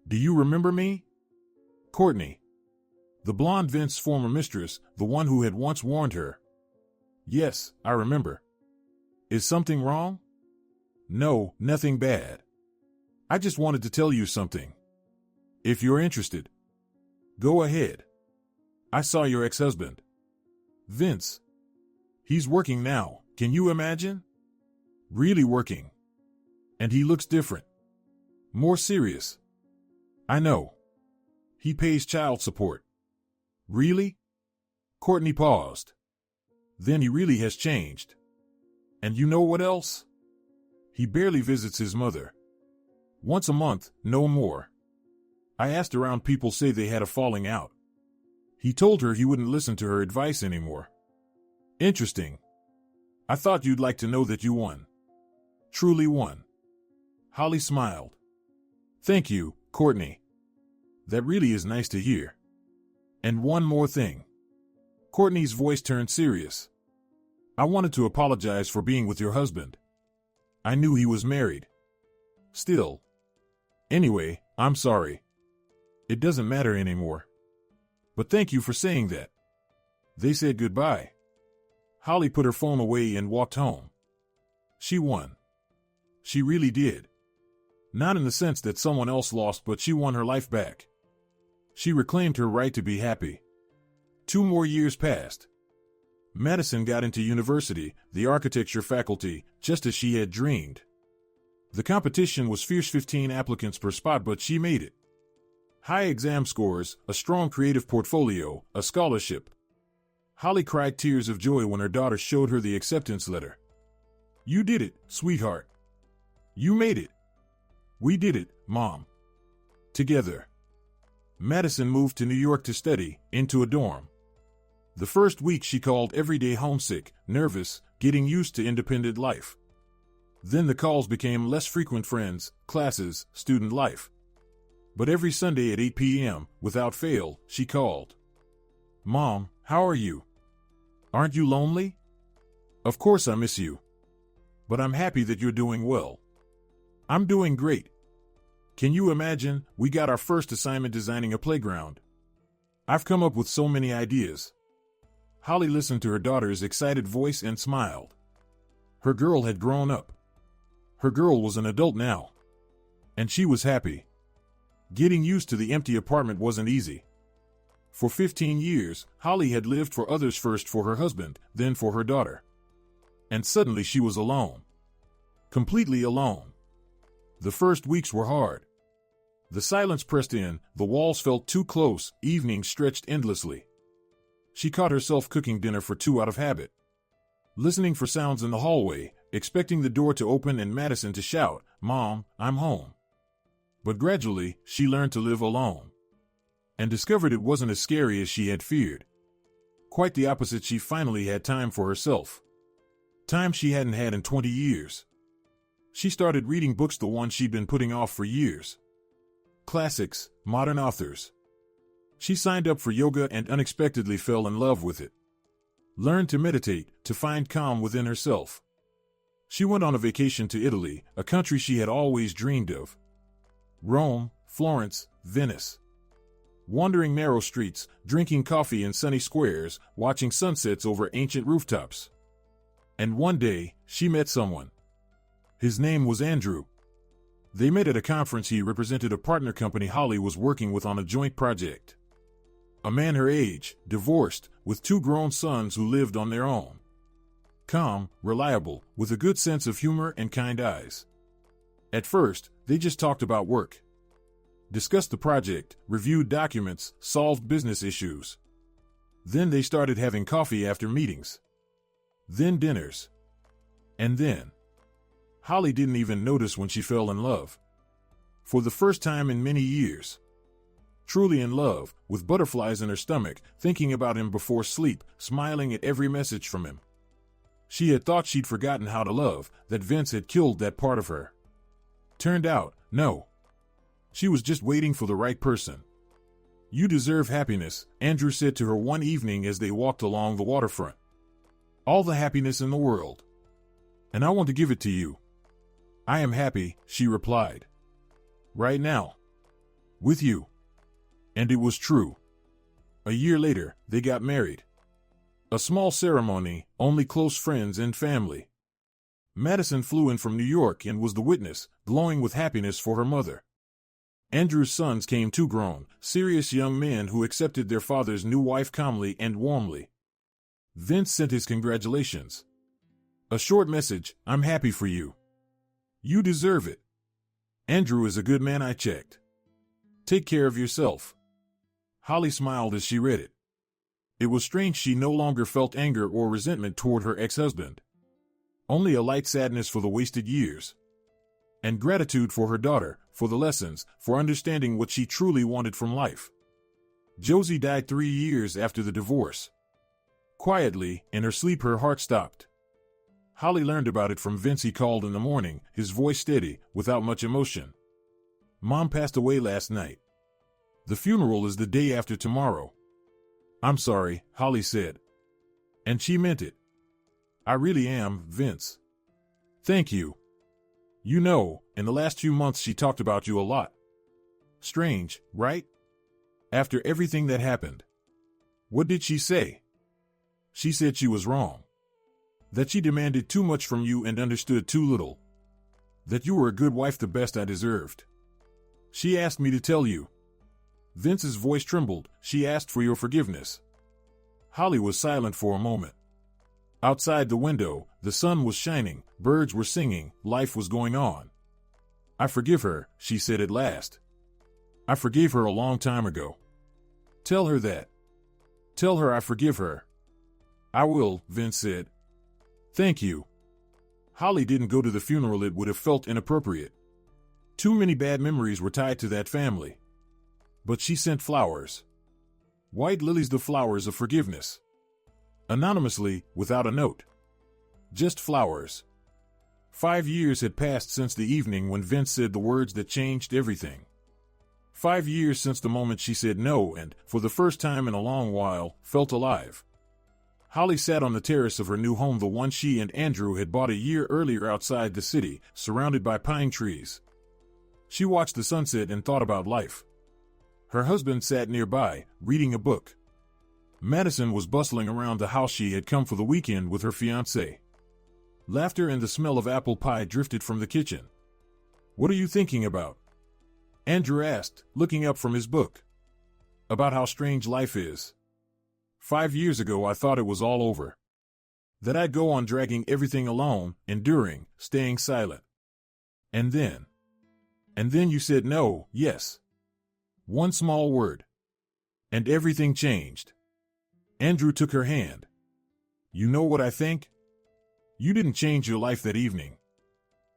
Speaker 1: Do you remember me? Courtney. The blonde Vince's former mistress, the one who had once warned her. Yes, I remember. Is something wrong? No, nothing bad. I just wanted to tell you something. If you're interested. Go ahead. I saw your ex-husband. Vince. He's working now, can you imagine? Really working. And he looks different. More serious. I know. He pays child support. Really? Courtney paused. Then he really has changed. And you know what else? He barely visits his mother. Once a month, no more. I asked around, people say they had a falling out. He told her he wouldn't listen to her advice anymore. Interesting. I thought you'd like to know that you won. Truly won. Holly smiled. Thank you, Courtney. That really is nice to hear. And one more thing. Courtney's voice turned serious. I wanted to apologize for being with your husband. I knew he was married. Still. Anyway, I'm sorry. It doesn't matter anymore. But thank you for saying that. They said goodbye. Holly put her phone away and walked home. She won. She really did. Not in the sense that someone else lost, but she won her life back. She reclaimed her right to be happy. 2 more years passed. Madison got into university, the architecture faculty, just as she had dreamed. The competition was fierce, 15 applicants per spot, but she made it. High exam scores, a strong creative portfolio, a scholarship. Holly cried tears of joy when her daughter showed her the acceptance letter. You did it, sweetheart. You made it. We did it, Mom. Together. Madison moved to New York to study, into a dorm. The first week she called every day, homesick, nervous, getting used to independent life. Then the calls became less frequent, friends, classes, student life. But every Sunday at 8 p.m., without fail, she called. Mom, how are you? Aren't you lonely? Of course I miss you. But I'm happy that you're doing well. I'm doing great. Can you imagine, we got our first assignment designing a playground. I've come up with so many ideas. Holly listened to her daughter's excited voice and smiled. Her girl had grown up. Her girl was an adult now. And she was happy. Getting used to the empty apartment wasn't easy. For 15 years, Holly had lived for others, first for her husband, then for her daughter. And suddenly she was alone. Completely alone. The first weeks were hard. The silence pressed in, the walls felt too close, evenings stretched endlessly. She caught herself cooking dinner for two out of habit. Listening for sounds in the hallway, expecting the door to open and Madison to shout, "Mom, I'm home." But gradually, she learned to live alone. And discovered it wasn't as scary as she had feared. Quite the opposite, she finally had time for herself. Time she hadn't had in 20 years. She started reading books, the ones she'd been putting off for years. Classics, modern authors. She signed up for yoga and unexpectedly fell in love with it. Learned to meditate, to find calm within herself. She went on a vacation to Italy, a country she had always dreamed of. Rome, Florence, Venice. Wandering narrow streets, drinking coffee in sunny squares, watching sunsets over ancient rooftops. And one day, she met someone. His name was Andrew. They met at a conference. He represented a partner company Holly was working with on a joint project. A man her age, divorced, with two grown sons who lived on their own. Calm, reliable, with a good sense of humor and kind eyes. At first, they just talked about work. Discussed the project, reviewed documents, solved business issues. Then they started having coffee after meetings. Then dinners. And then Holly didn't even notice when she fell in love. For the first time in many years. Truly in love, with butterflies in her stomach, thinking about him before sleep, smiling at every message from him. She had thought she'd forgotten how to love, that Vince had killed that part of her. Turned out, no. She was just waiting for the right person. "You deserve happiness," Andrew said to her one evening as they walked along the waterfront. "All the happiness in the world. And I want to give it to you." "I am happy," she replied. "Right now. With you." And it was true. A year later, they got married. A small ceremony, only close friends and family. Madison flew in from New York and was the witness, glowing with happiness for her mother. Andrew's sons came too, grown, serious young men who accepted their father's new wife calmly and warmly. Vince sent his congratulations. A short message, "I'm happy for you. You deserve it. Andrew is a good man, I checked. Take care of yourself." Holly smiled as she read it. It was strange, she no longer felt anger or resentment toward her ex-husband. Only a light sadness for the wasted years. And gratitude for her daughter, for the lessons, for understanding what she truly wanted from life. Josie died 3 years after the divorce. Quietly, in her sleep, her heart stopped. Holly learned about it from Vince. He called in the morning, his voice steady, without much emotion. "Mom passed away last night. The funeral is the day after tomorrow." "I'm sorry," Holly said. And she meant it. "I really am, Vince. Thank you. You know, in the last few months she talked about you a lot. Strange, right? After everything that happened." "What did she say?" "She said she was wrong. That she demanded too much from you and understood too little. That you were a good wife, the best I deserved. She asked me to tell you." Vince's voice trembled. "She asked for your forgiveness." Holly was silent for a moment. Outside the window, the sun was shining, birds were singing, life was going on. "I forgive her," she said at last. "I forgave her a long time ago. Tell her that. Tell her I forgive her." "I will," Vince said. "Thank you." Holly didn't go to the funeral. It would have felt inappropriate. Too many bad memories were tied to that family. But she sent flowers. White lilies, the flowers of forgiveness. Anonymously, without a note. Just flowers. 5 years had passed since the evening when Vince said the words that changed everything. 5 years since the moment she said no and, for the first time in a long while, felt alive. Holly sat on the terrace of her new home, the one she and Andrew had bought a year earlier outside the city, surrounded by pine trees. She watched the sunset and thought about life. Her husband sat nearby, reading a book. Madison was bustling around the house. She had come for the weekend with her fiancé. Laughter and the smell of apple pie drifted from the kitchen. "What are you thinking about?" Andrew asked, looking up from his book. about how strange life is. 5 years ago, I thought it was all over. That I'd go on dragging everything alone, enduring, staying silent. And then you said no, yes. One small word. And everything changed. Andrew took her hand. You know what I think? You didn't change your life that evening.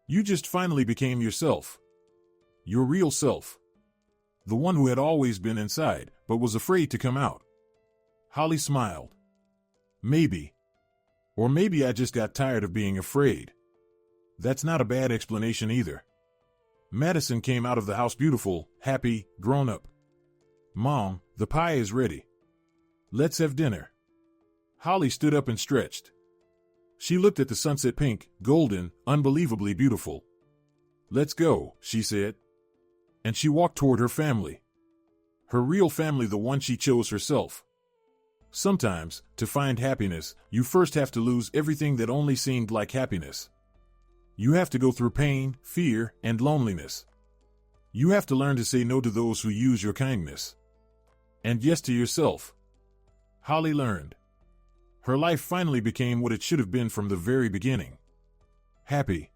Speaker 1: You just finally became yourself. Your real self. The one who had always been inside, but was afraid to come out. Holly smiled. Maybe. Or maybe I just got tired of being afraid. That's not a bad explanation either. Madison came out of the house beautiful, happy, grown up. Mom, the pie is ready. Let's have dinner. Holly stood up and stretched. She looked at the sunset pink, golden, unbelievably beautiful. Let's go, she said. And she walked toward her family. Her real family, the one she chose herself. Sometimes, to find happiness, you first have to lose everything that only seemed like happiness. You have to go through pain, fear, and loneliness. You have to learn to say no to those who use your kindness. And yes to yourself. Holly learned. Her life finally became what it should have been from the very beginning. Happy.